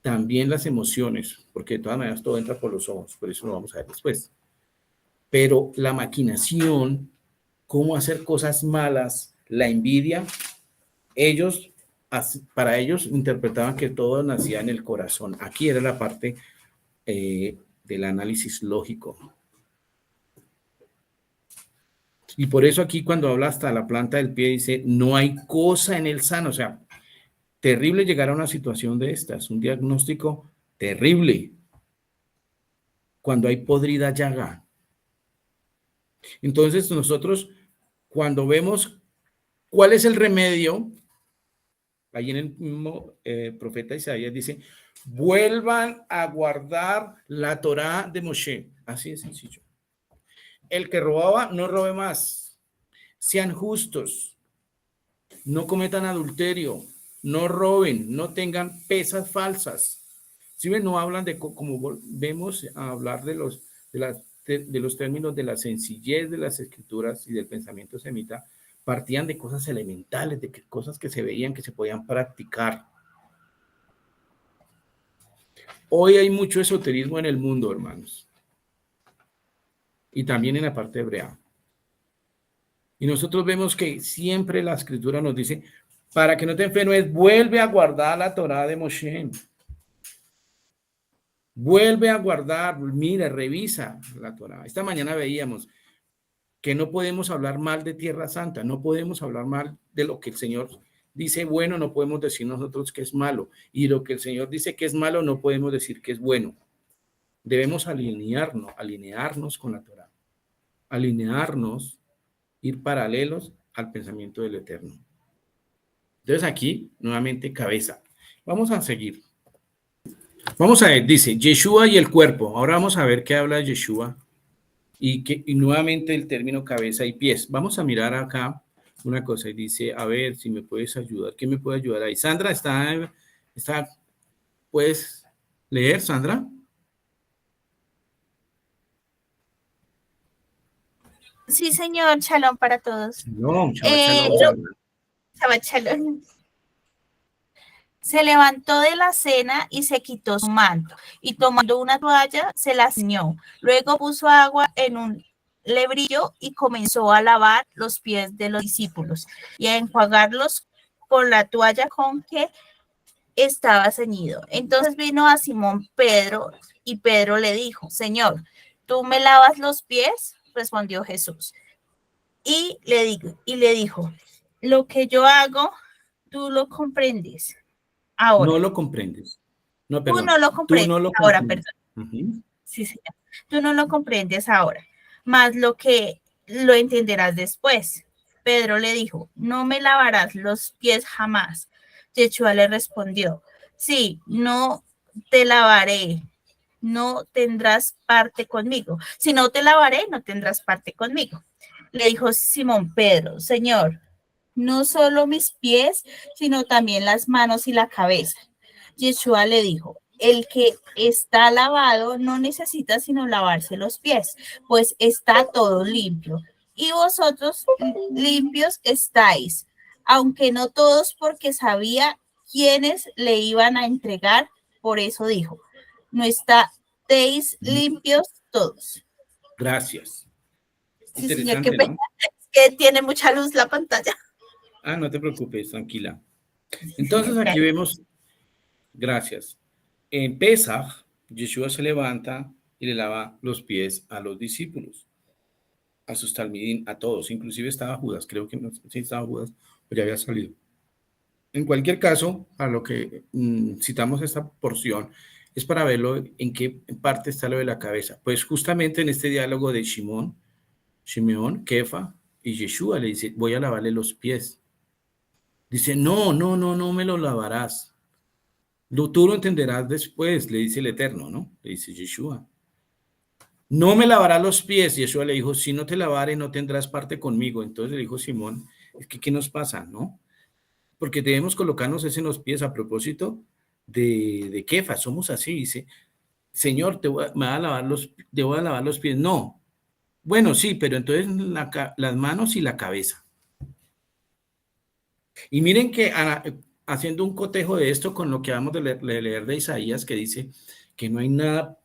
También las emociones, porque de todas maneras todo entra por los ojos, por eso lo vamos a ver después. Pero la maquinación, cómo hacer cosas malas, la envidia, para ellos interpretaban que todo nacía en el corazón. Aquí era la parte del análisis lógico. Y por eso aquí cuando habla hasta la planta del pie dice, no hay cosa en el sano. O sea, terrible llegar a una situación de estas, un diagnóstico terrible. Cuando hay podrida llaga. Entonces nosotros cuando vemos cuál es el remedio, ahí en el mismo profeta Isaías dice, vuelvan a guardar la Torá de Moshe. Así de sencillo. El que robaba, no robe más. Sean justos. No cometan adulterio. No roben. No tengan pesas falsas. Si ven, no hablan de, como vemos a hablar de los términos de la sencillez de las escrituras y del pensamiento semita, partían de cosas elementales, de cosas que se veían, que se podían practicar. Hoy hay mucho esoterismo en el mundo, hermanos. Y también en la parte hebrea. Y nosotros vemos que siempre la escritura nos dice, para que no te enfermes, vuelve a guardar la Torá de Moshe. Vuelve a guardar, mira, revisa la Torá. Esta mañana veíamos que no podemos hablar mal de Tierra Santa, no podemos hablar mal de lo que el Señor dice bueno, no podemos decir nosotros que es malo. Y lo que el Señor dice que es malo, no podemos decir que es bueno. Debemos alinearnos con la Torá. Alinearnos, ir paralelos al pensamiento del Eterno. Entonces aquí, nuevamente, cabeza. Vamos a seguir. Vamos a ver, dice, Yeshua y el cuerpo. Ahora vamos a ver qué habla Yeshua y nuevamente el término cabeza y pies. Vamos a mirar acá una cosa y dice, a ver si me puedes ayudar. ¿Qué me puede ayudar ahí? Sandra, ¿puedes leer, Sandra? Sí, señor, shalom para todos. No, shalom. Shabbat shalom. Se levantó de la cena y se quitó su manto, y tomando una toalla se la ciñó. Luego puso agua en un lebrillo y comenzó a lavar los pies de los discípulos y a enjuagarlos con la toalla con que estaba ceñido. Entonces vino a Simón Pedro y Pedro le dijo, Señor, ¿tú me lavas los pies? Respondió Jesús. Y le dijo, lo que yo hago, tú lo comprendes. Ahora. No lo comprendes. No, perdón. Tú no lo comprendes. Tú no lo ahora, comprendes. perdón. Sí, señor. Tú no lo comprendes ahora, más lo que lo entenderás después. Pedro le dijo, no me lavarás los pies jamás. Yeshua le respondió, sí, no te lavaré, no tendrás parte conmigo. Si no te lavaré, no tendrás parte conmigo. Le dijo Simón Pedro, Señor, no solo mis pies, sino también las manos y la cabeza. Yeshua le dijo, el que está lavado no necesita sino lavarse los pies, pues está todo limpio. Y vosotros limpios estáis, aunque no todos, porque sabía quiénes le iban a entregar. Por eso dijo, no estáis limpios todos. Gracias. Sí, señor, Interesante, qué pena, ¿no? que tiene mucha luz la pantalla. Ah, no te preocupes, tranquila. Entonces aquí vemos, gracias. En Pesaj, Yeshua se levanta y le lava los pies a los discípulos, a sus talmidín, a todos. Inclusive estaba Judas, creo que no sé si estaba Judas o ya había salido. En cualquier caso, a lo que citamos esta porción es para verlo en qué parte está lo de la cabeza. Pues justamente en este diálogo de Shimeón, Kefa y Yeshua le dice, voy a lavarle los pies. Dice, no, no, no, no me lo lavarás. Tú lo entenderás después, le dice el Eterno, ¿no? Le dice Yeshua. No me lavarás los pies. Yeshua le dijo, si no te lavare, no tendrás parte conmigo. Entonces le dijo Simón, es que ¿qué nos pasa, no? Porque debemos colocarnos en los pies a propósito de Kefa. Somos así, dice, Señor, te voy a lavar los pies. No. Bueno, sí, pero entonces las manos y la cabeza. Y miren que haciendo un cotejo de esto con lo que vamos de leer de Isaías, que dice que no hay nada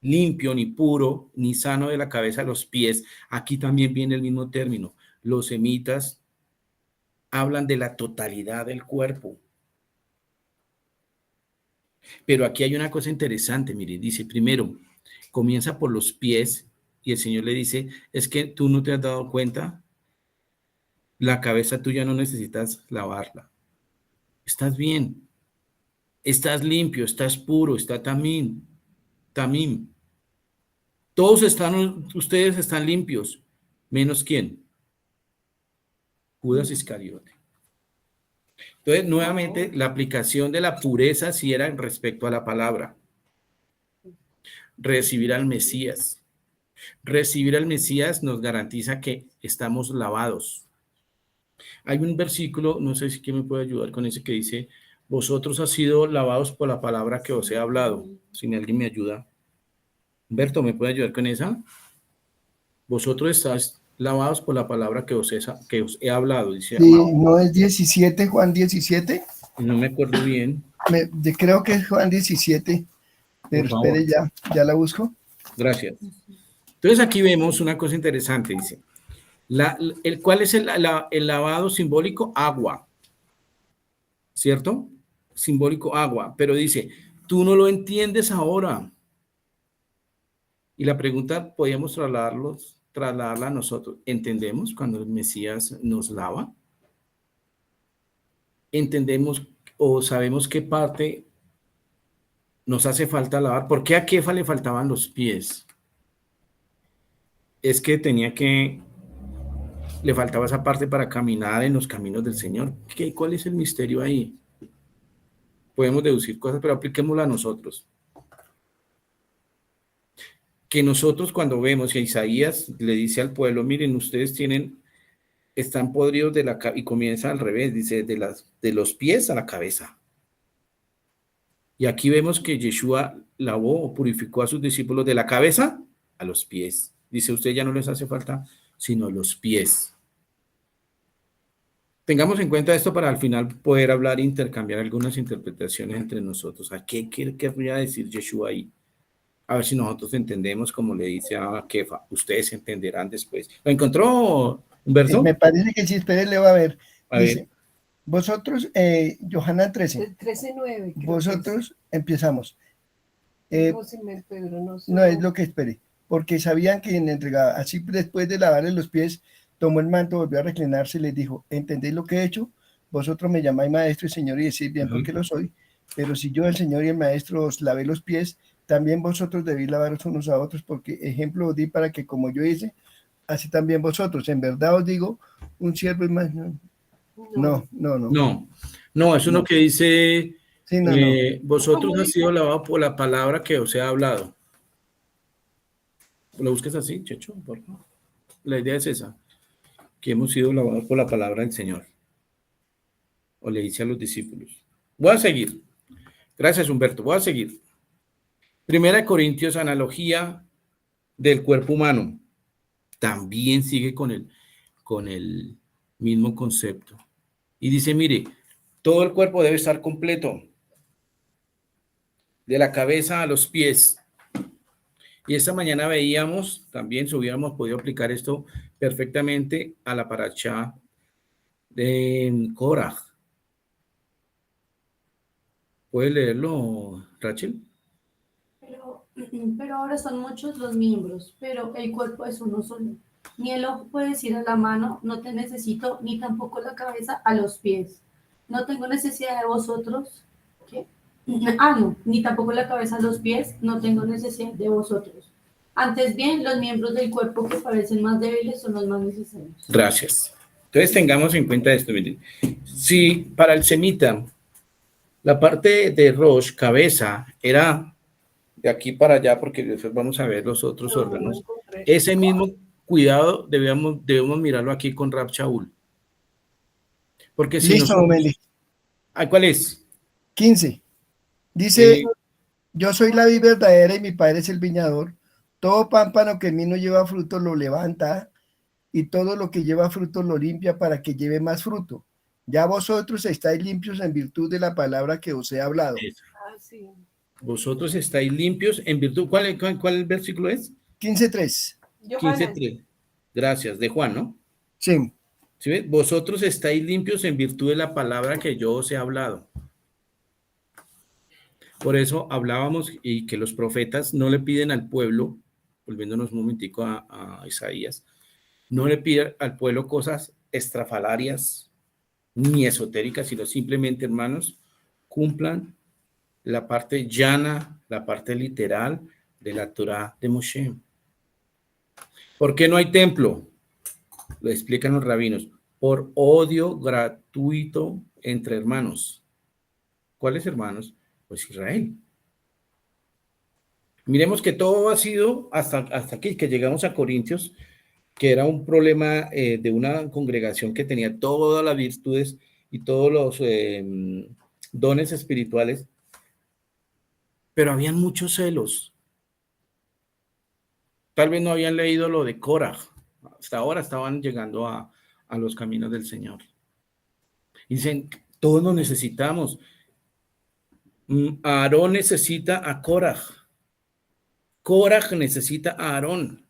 limpio, ni puro, ni sano de la cabeza a los pies. Aquí también viene el mismo término. Los semitas hablan de la totalidad del cuerpo. Pero aquí hay una cosa interesante, mire, dice, primero, comienza por los pies y el Señor le dice, es que tú no te has dado cuenta, la cabeza tuya no necesitas lavarla. Estás bien, estás limpio, estás puro, está tamim. Todos ustedes están limpios, menos ¿quién? Judas Iscariote. Entonces, nuevamente, la aplicación de la pureza sí era respecto a la palabra. Recibir al Mesías. Recibir al Mesías nos garantiza que estamos lavados. Hay un versículo, no sé si quién me puede ayudar con ese que dice, vosotros has sido lavados por la palabra que os he hablado. Si alguien me ayuda. Humberto, ¿me puede ayudar con esa? Vosotros estáis lavados por la palabra que os he hablado, dice Sí, Amado. ¿no es 17, Juan 17? No me acuerdo bien. Creo que es Juan 17, pero Por favor. espere, ya la busco. Gracias. Entonces aquí vemos una cosa interesante, dice. ¿Cuál es el lavado simbólico? Agua. ¿Cierto? Simbólico agua. Pero dice, tú no lo entiendes ahora. Y la pregunta podíamos trasladarla a nosotros. ¿Entendemos cuando el Mesías nos lava? ¿Entendemos o sabemos qué parte nos hace falta lavar? ¿Por qué a Kefa le faltaban los pies? Es que le faltaba esa parte para caminar en los caminos del Señor. ¿Cuál es el misterio ahí? Podemos deducir cosas, pero apliquémoslo a nosotros. Que nosotros cuando vemos que Isaías le dice al pueblo, miren, ustedes están podridos y comienza al revés, dice, de los pies a la cabeza. Y aquí vemos que Yeshua lavó o purificó a sus discípulos de la cabeza a los pies. Dice, usted ya no les hace falta sino los pies. Tengamos en cuenta esto para al final poder hablar e intercambiar algunas interpretaciones entre nosotros. ¿A qué querría decir Yeshua ahí? A ver si nosotros entendemos como le dice a Kefa. Ustedes entenderán después. ¿Lo encontró, Humberto? Me parece que sí, espere, le va a ver. A Dice, ver. Vosotros, Johanna 13. 13:9. Vosotros, empezamos. Pedro, No es lo que esperé, porque sabían que en entregaba. Así después de lavarle los pies, tomó el manto, volvió a reclinarse y les dijo, ¿entendéis lo que he hecho? Vosotros me llamáis maestro y señor y decís bien porque lo soy, pero si yo, el señor y el maestro, os lavé los pies, también vosotros debéis lavaros unos a otros, porque ejemplo os di para que como yo hice, así también vosotros. En verdad os digo, un siervo es más... No, eso es lo que dice, sí, vosotros han sido lavados por la palabra que os he hablado. ¿Lo busques así, Checho? Por favor. La idea es esa, que hemos sido lavados por la palabra del Señor. o le dice a los discípulos. Voy a seguir. Gracias, Humberto. Voy a seguir. Primera de Corintios, analogía del cuerpo humano. También sigue con el mismo concepto. Y dice, mire, todo el cuerpo debe estar completo, de la cabeza a los pies. Y esta mañana veíamos, también si hubiéramos podido aplicar esto perfectamente a la parashá de Korah. ¿Puedes leerlo, Rachel? Pero ahora son muchos los miembros, pero el cuerpo es uno solo. Ni el ojo puede decir a la mano, no te necesito, ni tampoco la cabeza a los pies. No tengo necesidad de vosotros. ¿Qué? No, ni tampoco la cabeza a los pies, no tengo necesidad de vosotros. Antes bien, los miembros del cuerpo que parecen más débiles son los más necesarios. Gracias. Entonces tengamos en cuenta esto. Miren. Si para el semita la parte de Rosh, cabeza, era de aquí para allá, porque después vamos a ver los otros órganos, ese mismo cuidado debemos mirarlo aquí con Rab Shaul. Porque si Listo, nosotros... Meli. ¿Cuál es? 15. Dice, yo soy la vid verdadera y mi padre es el viñador. Todo pámpano que en mí no lleva fruto lo levanta, y todo lo que lleva fruto lo limpia para que lleve más fruto. Ya vosotros estáis limpios en virtud de la palabra que os he hablado. Sí. Vosotros estáis limpios en virtud... ¿Cuál versículo es? 15:3. 15:3. Gracias, de Juan, ¿no? Sí. ¿Sí ves? Vosotros estáis limpios en virtud de la palabra que yo os he hablado. Por eso hablábamos y que los profetas no le piden al pueblo, volviéndonos un momentico a Isaías, no le piden al pueblo cosas estrafalarias ni esotéricas, sino simplemente, hermanos, cumplan la parte llana, la parte literal de la Torá de Moshe. ¿Por qué no hay templo? Lo explican los rabinos. Por odio gratuito entre hermanos. ¿Cuáles hermanos? Pues Israel. Miremos que todo ha sido hasta aquí, que llegamos a Corintios, que era un problema de una congregación que tenía todas las virtudes y todos los dones espirituales, pero habían muchos celos. Tal vez no habían leído lo de Korah. Hasta ahora estaban llegando a los caminos del Señor. Dicen, todos nos necesitamos. Aarón necesita a Korah. Korah necesita a Aarón.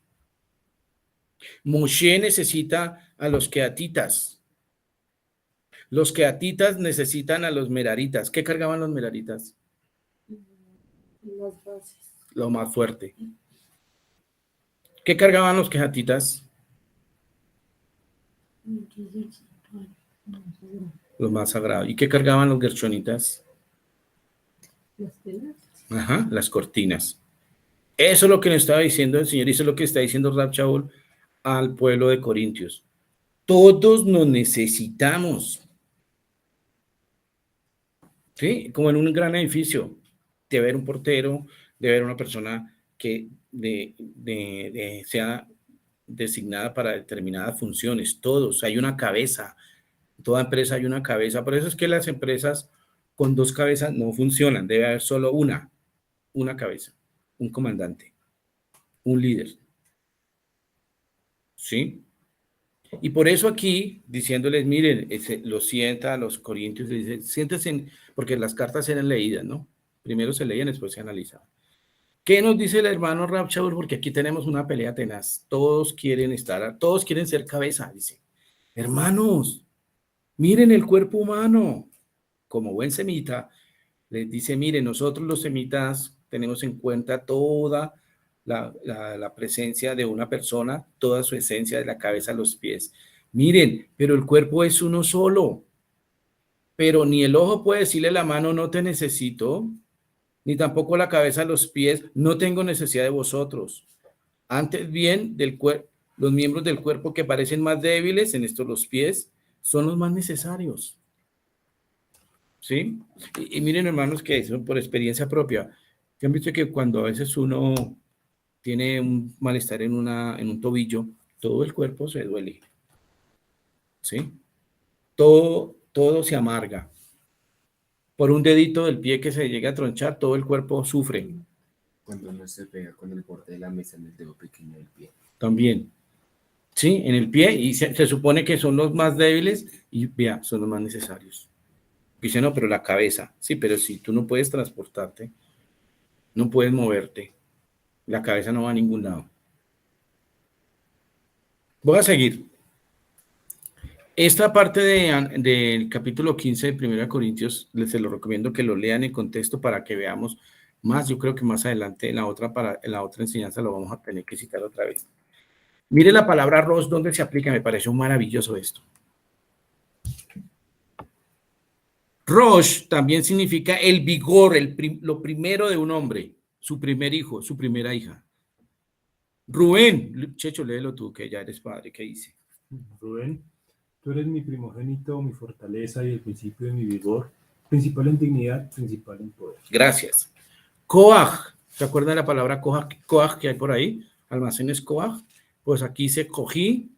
Moshe necesita a los keatitas. Los keatitas necesitan a los meraritas. ¿Qué cargaban los meraritas? Las bases. Lo más fuerte. ¿Qué cargaban los keatitas? Lo más sagrado. ¿Y qué cargaban los gershonitas? Las telas. Ajá, las cortinas. Eso es lo que nos estaba diciendo el Señor, y eso es lo que está diciendo Rab Shaul al pueblo de Corintios. Todos nos necesitamos. ¿Sí? Como en un gran edificio, debe haber un portero, debe haber una persona que sea designada para determinadas funciones. Todos, hay una cabeza. En toda empresa hay una cabeza. Por eso es que las empresas con dos cabezas no funcionan. Debe haber solo una cabeza, un comandante, un líder. ¿Sí? Y por eso aquí, diciéndoles, miren, lo sienta a los corintios, dice, siéntense, porque las cartas eran leídas, ¿no? Primero se leían, después se analizaban. ¿Qué nos dice el hermano Rab Shaul? Porque aquí tenemos una pelea tenaz. Todos quieren ser cabeza, dice. Hermanos, miren el cuerpo humano. Como buen semita, les dice, miren, nosotros los semitas tenemos en cuenta toda la presencia de una persona, toda su esencia de la cabeza a los pies. Miren, pero el cuerpo es uno solo. Pero ni el ojo puede decirle a la mano, no te necesito, ni tampoco la cabeza a los pies, no tengo necesidad de vosotros. Antes bien, los miembros del cuerpo que parecen más débiles, en esto los pies, son los más necesarios. ¿Sí? Y miren, hermanos, que eso por experiencia propia, que han visto que cuando a veces uno tiene un malestar en un tobillo, todo el cuerpo se duele. ¿Sí? Todo todo se amarga. Por un dedito del pie que se llegue a tronchar, todo el cuerpo sufre. Cuando uno se pega con el borde de la mesa en el dedo pequeño del pie. También. Sí, en el pie, y se supone que son los más débiles, y vea, son los más necesarios. Dice, no, pero la cabeza. Sí, pero si tú no puedes transportarte, no puedes moverte, la cabeza no va a ningún lado. Voy a seguir. Esta parte del capítulo 15 de 1 Corintios, se lo recomiendo que lo lean en contexto para que veamos más. Yo creo que más adelante en la otra enseñanza lo vamos a tener que citar otra vez. Mire la palabra Rosh, ¿dónde se aplica? Me pareció maravilloso esto. Rosh también significa el vigor, lo primero de un hombre, su primer hijo, su primera hija. Rubén, Checho, léelo tú, que ya eres padre, ¿qué dice? Rubén, tú eres mi primogénito, mi fortaleza y el principio de mi vigor, principal en dignidad, principal en poder. Gracias. Koach, ¿se acuerdan de la palabra Koach que hay por ahí? Almacenes Koach. Pues aquí dice cogí,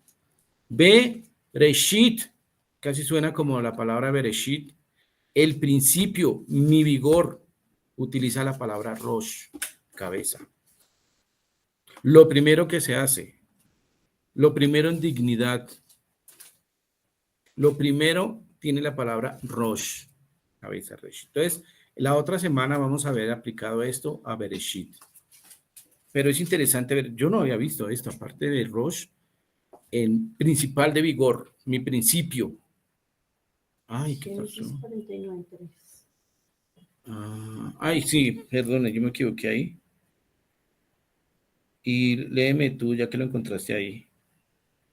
Bereshit, casi suena como la palabra Bereshit, el principio, mi vigor, utiliza la palabra Rosh, cabeza. Lo primero que se hace, lo primero en dignidad, lo primero tiene la palabra Rosh, cabeza Resh. Entonces, la otra semana vamos a ver aplicado esto a Bereshit. Pero es interesante ver, yo no había visto esto, aparte de Rosh, en principal de vigor, mi principio. Ay, ¿qué pasó? 49:3. Ay, sí, perdone, yo me equivoqué ahí. Y léeme tú, ya que lo encontraste ahí.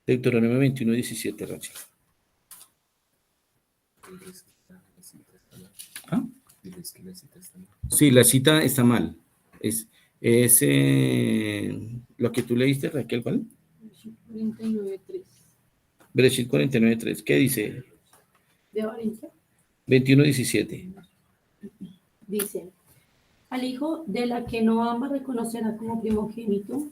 Deuteronomio 21:17, Rachi. ¿Ah? Sí, la cita está mal. Es lo que tú leíste, Raquel, ¿cuál? 49:3. Bereshit 49:3. ¿Qué dice? ¿De Valencia? 21:17. Dice, al hijo de la que no ama reconocerá como primogénito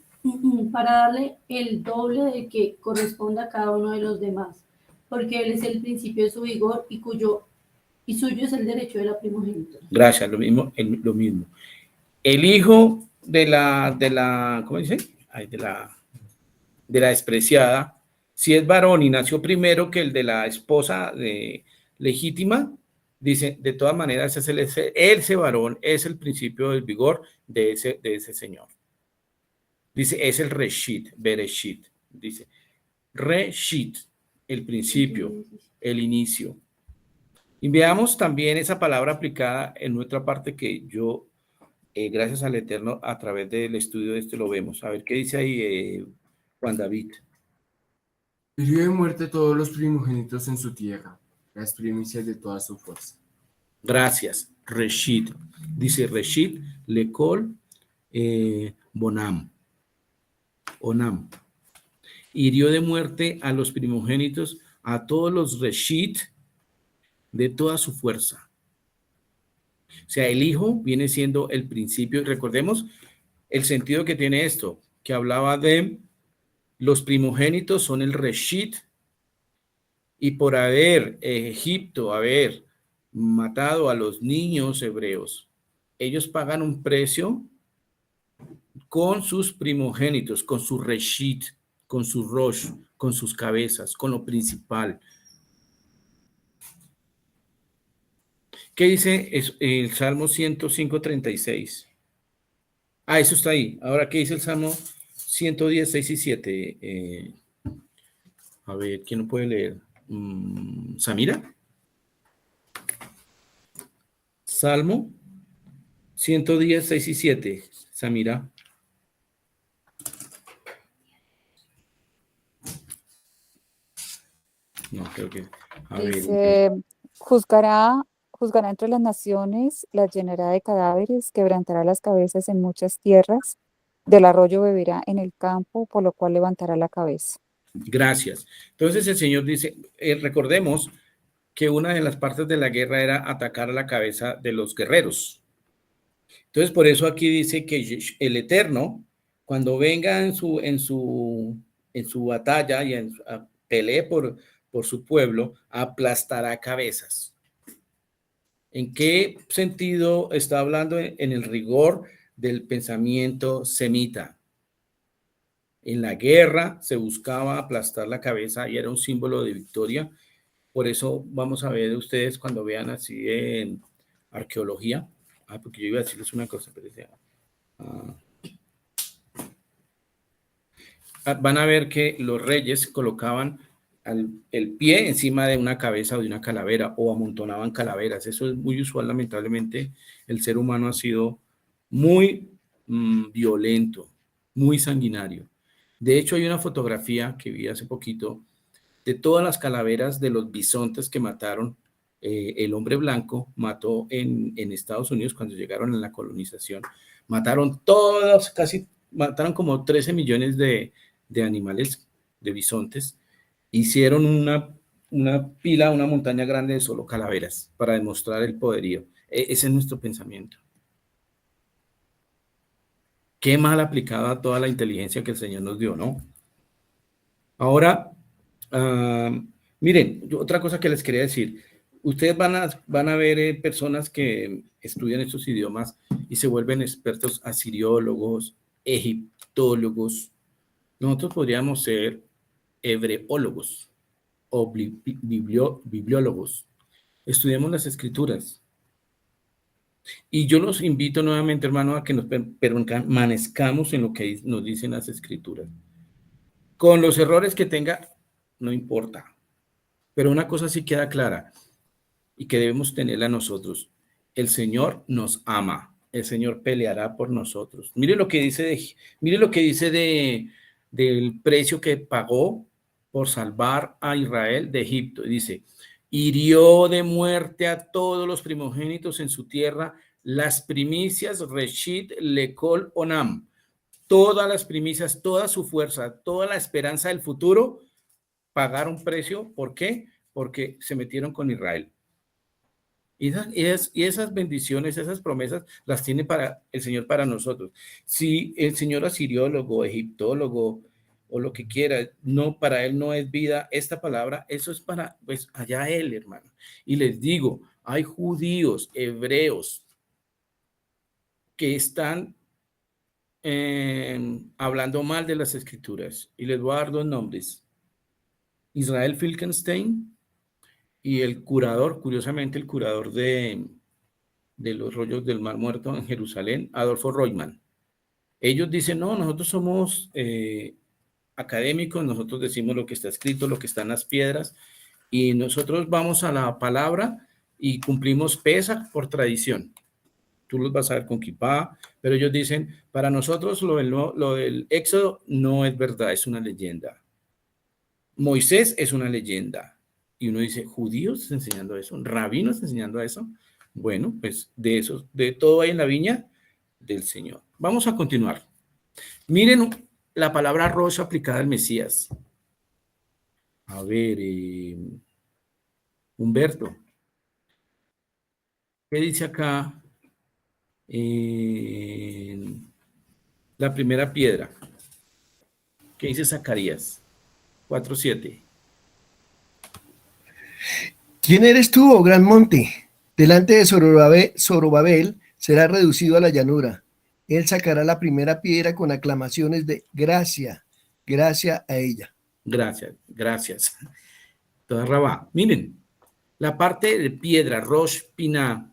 para darle el doble de que corresponda a cada uno de los demás, porque él es el principio de su vigor y suyo es el derecho de la primogénito. Gracias, lo mismo. El hijo de la, ¿cómo dice? Ay, de la despreciada, si es varón y nació primero que el de la esposa legítima, dice, de todas maneras, ese varón es el principio del vigor de ese señor. Dice, es el Reshit, Bereshit. Dice, Reshit, el principio, el inicio. Y veamos también esa palabra aplicada en nuestra parte que yo, gracias al Eterno, a través del estudio de este lo vemos. A ver, ¿qué dice ahí Juan David? Hirió de muerte todos los primogénitos en su tierra, las primicias de toda su fuerza. Gracias, Reshit. Dice Reshit, Lekol, Bonam. Onam. Hirió de muerte a los primogénitos, a todos los Reshit de toda su fuerza. O sea, el hijo viene siendo el principio. Recordemos el sentido que tiene esto, que hablaba de los primogénitos son el Reshit, y por haber matado a los niños hebreos, ellos pagan un precio con sus primogénitos, con su Reshit, con su Rosh, con sus cabezas, con lo principal. ¿Qué dice el Salmo 105:36? Eso está ahí. Ahora, ¿qué dice el Salmo 110, 6 y 7? A ver, ¿quién lo puede leer? ¿Samira? Salmo 110, 6 y 7. Samira. No, creo que... Dice, juzgará entre las naciones, las llenará de cadáveres, quebrantará las cabezas en muchas tierras, del arroyo beberá en el campo, por lo cual levantará la cabeza. Gracias. Entonces el Señor dice, recordemos que una de las partes de la guerra era atacar a la cabeza de los guerreros. Entonces por eso aquí dice que el Eterno, cuando venga en su batalla y pelee por por su pueblo, aplastará cabezas. ¿En qué sentido está hablando? En el rigor del pensamiento semita. En la guerra se buscaba aplastar la cabeza y era un símbolo de victoria. Por eso vamos a ver ustedes cuando vean así en arqueología. Porque yo iba a decirles una cosa, pero van a ver que los reyes colocaban el pie encima de una cabeza o de una calavera o amontonaban calaveras. Eso es muy usual, lamentablemente. El ser humano ha sido muy violento, muy sanguinario. De hecho, hay una fotografía que vi hace poquito de todas las calaveras de los bisontes que mataron. El hombre blanco mató en Estados Unidos cuando llegaron a la colonización. Mataron todos, casi mataron como 13 millones de animales, de bisontes. Hicieron una pila, una montaña grande de solo calaveras para demostrar el poderío. Ese es nuestro pensamiento. Qué mal aplicada a toda la inteligencia que el Señor nos dio, ¿no? Ahora, miren, otra cosa que les quería decir. Ustedes van a ver personas que estudian estos idiomas y se vuelven expertos asiriólogos, egiptólogos. Nosotros podríamos ser hebreólogos o bibliólogos. Estudiemos las escrituras. Y yo los invito nuevamente, hermano, a que nos permanezcamos en lo que nos dicen las escrituras. Con los errores que tenga, no importa. Pero una cosa sí queda clara y que debemos tenerla nosotros. El Señor nos ama. El Señor peleará por nosotros. Mire lo que dice del precio que pagó por salvar a Israel de Egipto. Dice, hirió de muerte a todos los primogénitos en su tierra, las primicias, Reshit, Lekol, Onam. Todas las primicias, toda su fuerza, toda la esperanza del futuro, pagaron precio. ¿Por qué? Porque se metieron con Israel. Y esas bendiciones, esas promesas, las tiene para el Señor para nosotros. Si el Señor asiriólogo, egiptólogo o lo que quiera, no, para él no es vida, esta palabra, eso es para, pues, allá él, hermano. Y les digo, hay judíos, hebreos, que están hablando mal de las escrituras. Y les voy a dar dos nombres. Israel Finkelstein y el curador, curiosamente el curador de los rollos del Mar Muerto en Jerusalén, Adolfo Roitman. Ellos dicen, no, nosotros somos académicos, nosotros decimos lo que está escrito, lo que está en las piedras, y nosotros vamos a la palabra y cumplimos Pesaj por tradición. Tú los vas a ver con kipá, pero ellos dicen, para nosotros lo del Éxodo no es verdad, es una leyenda. Moisés es una leyenda. Y uno dice, ¿judíos enseñando eso? ¿Rabinos enseñando eso? Bueno, pues de eso, de todo hay en la viña del Señor. Vamos a continuar. Miren la palabra Rosh aplicada al Mesías. A ver, Humberto, ¿qué dice acá? La primera piedra. ¿Qué dice Zacarías? 4:7. ¿Quién eres tú, oh gran monte? Delante de Zorobabel será reducido a la llanura. Él sacará la primera piedra con aclamaciones de gracia, gracia a ella. Gracias, gracias. Toda Rabá. Miren, la parte de piedra, Rosh Pinah,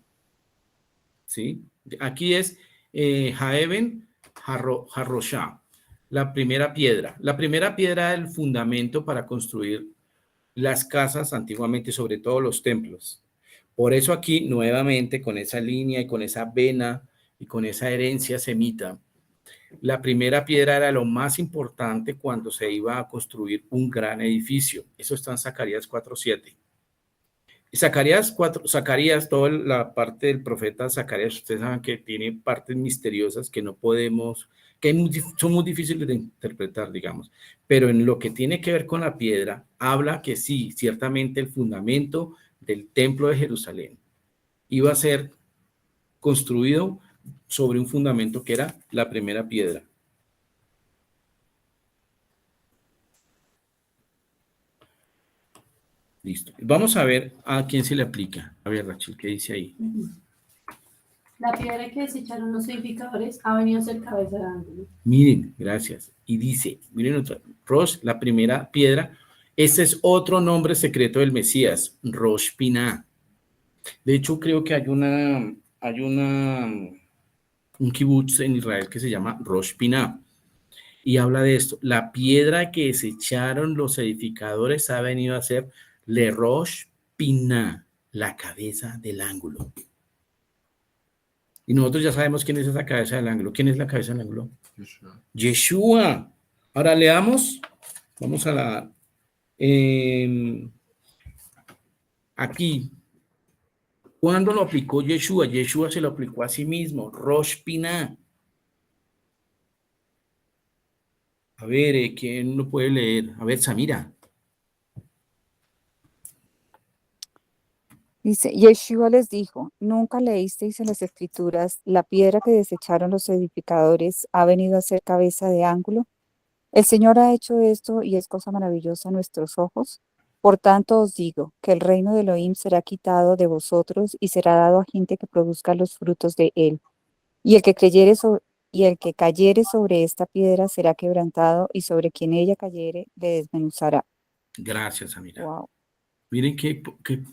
¿sí? Aquí es Jaeben Harroshá, la primera piedra. La primera piedra era el fundamento para construir las casas antiguamente, sobre todo los templos. Por eso aquí, nuevamente, con esa línea y con esa vena y con esa herencia semita, la primera piedra era lo más importante cuando se iba a construir un gran edificio. Eso está en Zacarías 4:7. Y Zacarías, toda la parte del profeta Zacarías, ustedes saben que tiene partes misteriosas que no podemos, que son muy difíciles de interpretar, digamos. Pero en lo que tiene que ver con la piedra, habla que sí, ciertamente el fundamento del templo de Jerusalén iba a ser construido sobre un fundamento que era la primera piedra. Listo. Vamos a ver a quién se le aplica. A ver, Rachel, ¿qué dice ahí? La piedra que desecharon los edificadores ha venido a ser cabeza de ángulo. Miren, gracias. Y dice, miren otra, Rosh, la primera piedra, este es otro nombre secreto del Mesías, Rosh Piná. De hecho, creo que hay un kibutz en Israel que se llama Rosh Piná. Y habla de esto. La piedra que desecharon los edificadores ha venido a ser Le Rosh Piná, la cabeza del ángulo. Y nosotros ya sabemos quién es esa cabeza del ángulo. ¿Quién es la cabeza del ángulo? Yeshua. Ahora leamos. Vamos a la... aquí. ¿Cuándo lo aplicó Yeshua? Yeshua se lo aplicó a sí mismo. Rosh Piná. A ver, ¿quién lo puede leer? A ver, Samira. Dice, Yeshua les dijo, ¿nunca leísteis en las escrituras, la piedra que desecharon los edificadores ha venido a ser cabeza de ángulo? El Señor ha hecho esto y es cosa maravillosa a nuestros ojos. Por tanto os digo que el reino de Elohim será quitado de vosotros y será dado a gente que produzca los frutos de él. Y el que cayere sobre esta piedra será quebrantado y sobre quien ella cayere le desmenuzará. Gracias, Samira. Wow. Miren qué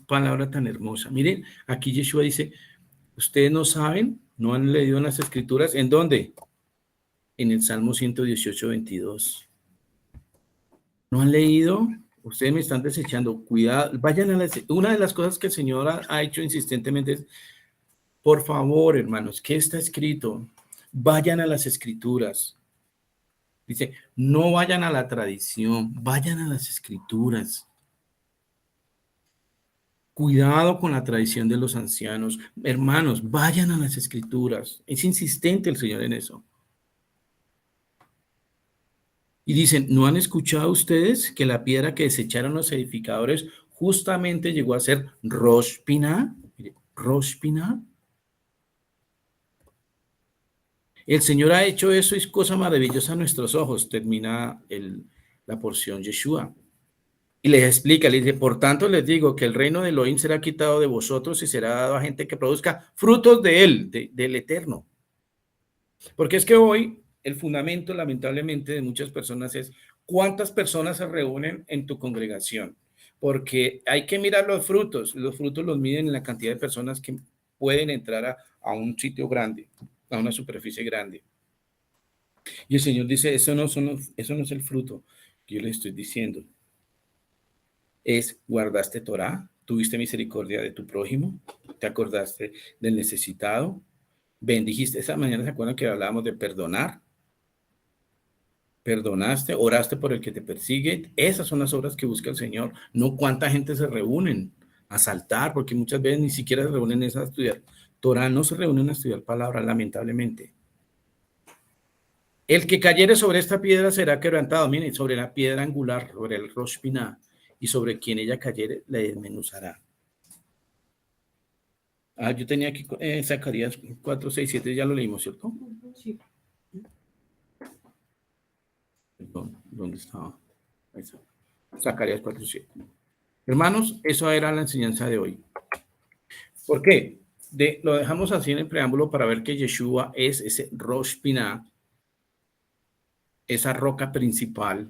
palabra tan hermosa. Miren, aquí Yeshua dice, ustedes no saben, no han leído en las escrituras. ¿En dónde? En el Salmo 118, 22. ¿No han leído? Ustedes me están desechando. Cuidado, vayan a una de las cosas que el Señor ha hecho insistentemente es, por favor, hermanos, ¿qué está escrito? Vayan a las escrituras. Dice, no vayan a la tradición, vayan a las escrituras. Cuidado con la tradición de los ancianos. Hermanos, vayan a las escrituras. Es insistente el Señor en eso. Y dicen, ¿no han escuchado ustedes que la piedra que desecharon los edificadores justamente llegó a ser Rosh Piná? Rosh Piná. El Señor ha hecho eso y es cosa maravillosa a nuestros ojos. Termina la porción Yeshua. Y les explica, les dice, por tanto les digo que el reino de Elohim será quitado de vosotros y será dado a gente que produzca frutos de él, del eterno. Porque es que hoy el fundamento, lamentablemente, de muchas personas es cuántas personas se reúnen en tu congregación. Porque hay que mirar los frutos los miden en la cantidad de personas que pueden entrar a un sitio grande, a una superficie grande. Y el Señor dice, eso no es el fruto que yo les estoy diciendo. Es, guardaste Torah, tuviste misericordia de tu prójimo, te acordaste del necesitado, bendijiste. Esa mañana se acuerdan que hablábamos de perdonar, perdonaste, oraste por el que te persigue. Esas son las obras que busca el Señor, no cuánta gente se reúnen a saltar, porque muchas veces ni siquiera se reúnen a estudiar Torah, no se reúnen a estudiar palabra, lamentablemente. El que cayere sobre esta piedra será quebrantado. Miren, sobre la piedra angular, sobre el Rosh Piná, y sobre quien ella cayere le desmenuzará. Yo tenía aquí Zacarías 4, 6, 7, ya lo leímos, ¿cierto? Sí. Perdón, ¿dónde estaba? Ahí está. Zacarías 4, 7. Hermanos, eso era la enseñanza de hoy. ¿Por qué? Lo dejamos así en el preámbulo para ver que Yeshua es ese Rosh Piná, esa roca principal,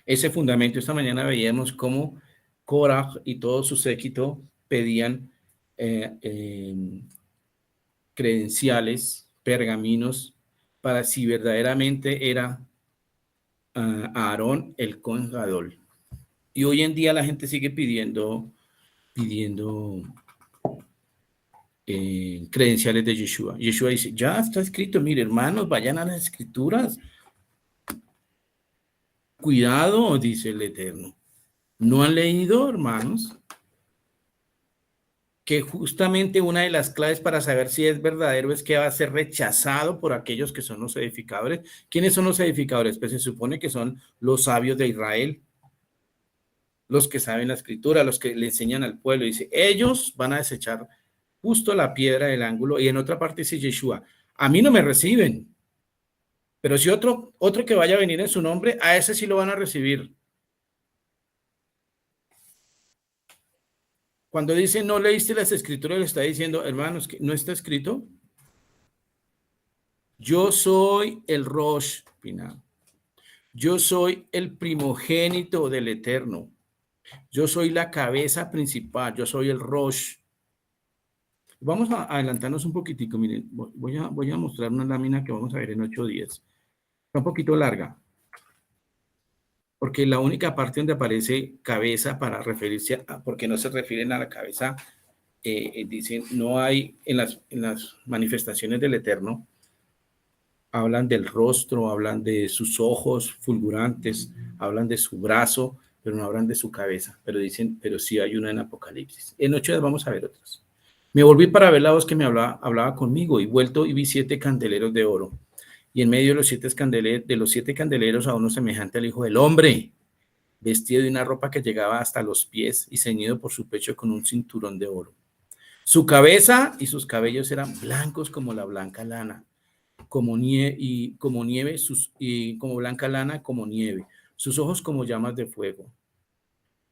ese fundamento. Esta mañana veíamos cómo Korah y todo su séquito pedían credenciales, pergaminos, para si verdaderamente era Aarón el Cohen Gadol. Y hoy en día la gente sigue pidiendo credenciales de Yeshua. Yeshua dice, ya está escrito, mire, hermanos, vayan a las escrituras. Cuidado, dice el Eterno. ¿No han leído, hermanos? Que justamente una de las claves para saber si es verdadero es que va a ser rechazado por aquellos que son los edificadores. ¿Quiénes son los edificadores? Pues se supone que son los sabios de Israel, los que saben la escritura, los que le enseñan al pueblo. Dice, ellos van a desechar justo la piedra del ángulo. Y en otra parte dice Yeshua, a mí no me reciben, pero si otro que vaya a venir en su nombre, a ese sí lo van a recibir. Cuando dice no leíste las escrituras, le está diciendo, hermanos, que no está escrito. Yo soy el Rosh Pinah. Yo soy el primogénito del Eterno. Yo soy la cabeza principal. Yo soy el Rosh. Vamos a adelantarnos un poquitico. Miren, voy a mostrar una lámina que vamos a ver en 8 días. Está un poquito larga. Porque la única parte donde aparece cabeza para referirse a, porque no se refieren a la cabeza, dicen, no hay en las manifestaciones del Eterno, hablan del rostro, hablan de sus ojos fulgurantes, hablan de su brazo, pero no hablan de su cabeza, pero dicen, pero sí hay una en Apocalipsis. En 8 días vamos a ver otras. Me volví para ver la voz que me hablaba conmigo y vuelto y vi 7 candeleros de oro. Y en medio de los 7 candeleros a uno semejante al Hijo del Hombre, vestido de una ropa que llegaba hasta los pies y ceñido por su pecho con un cinturón de oro. Su cabeza y sus cabellos eran blancos como la blanca lana, como nieve, y como blanca lana como nieve, sus ojos como llamas de fuego,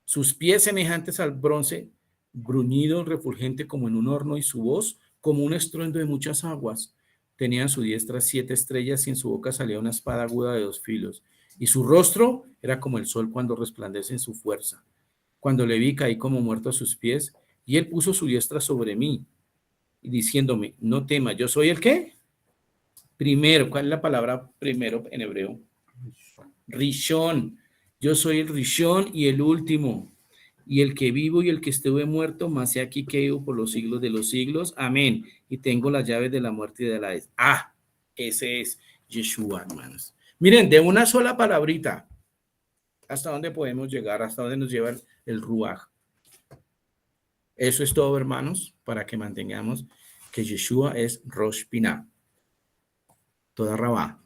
sus pies semejantes al bronce, bruñido, refulgente como en un horno, y su voz como un estruendo de muchas aguas. Tenía en su diestra 7 estrellas y en su boca salía una espada aguda de 2 filos, y su rostro era como el sol cuando resplandece en su fuerza. Cuando le vi, caí como muerto a sus pies, y él puso su diestra sobre mí, diciéndome, no temas, yo soy el ¿qué? Primero. ¿Cuál es la palabra primero en hebreo? Rishon. Yo soy el Rishon y el último, y el que vivo y el que estuve muerto, mas he aquí que vivo por los siglos de los siglos. Amén. Y tengo las llaves de la muerte y de la Hades. Ese es Yeshua, hermanos. Miren, de una sola palabrita, ¿hasta dónde podemos llegar? ¿Hasta dónde nos lleva el Ruach? Eso es todo, hermanos, para que mantengamos que Yeshua es Rosh Pinah. Toda Rabá.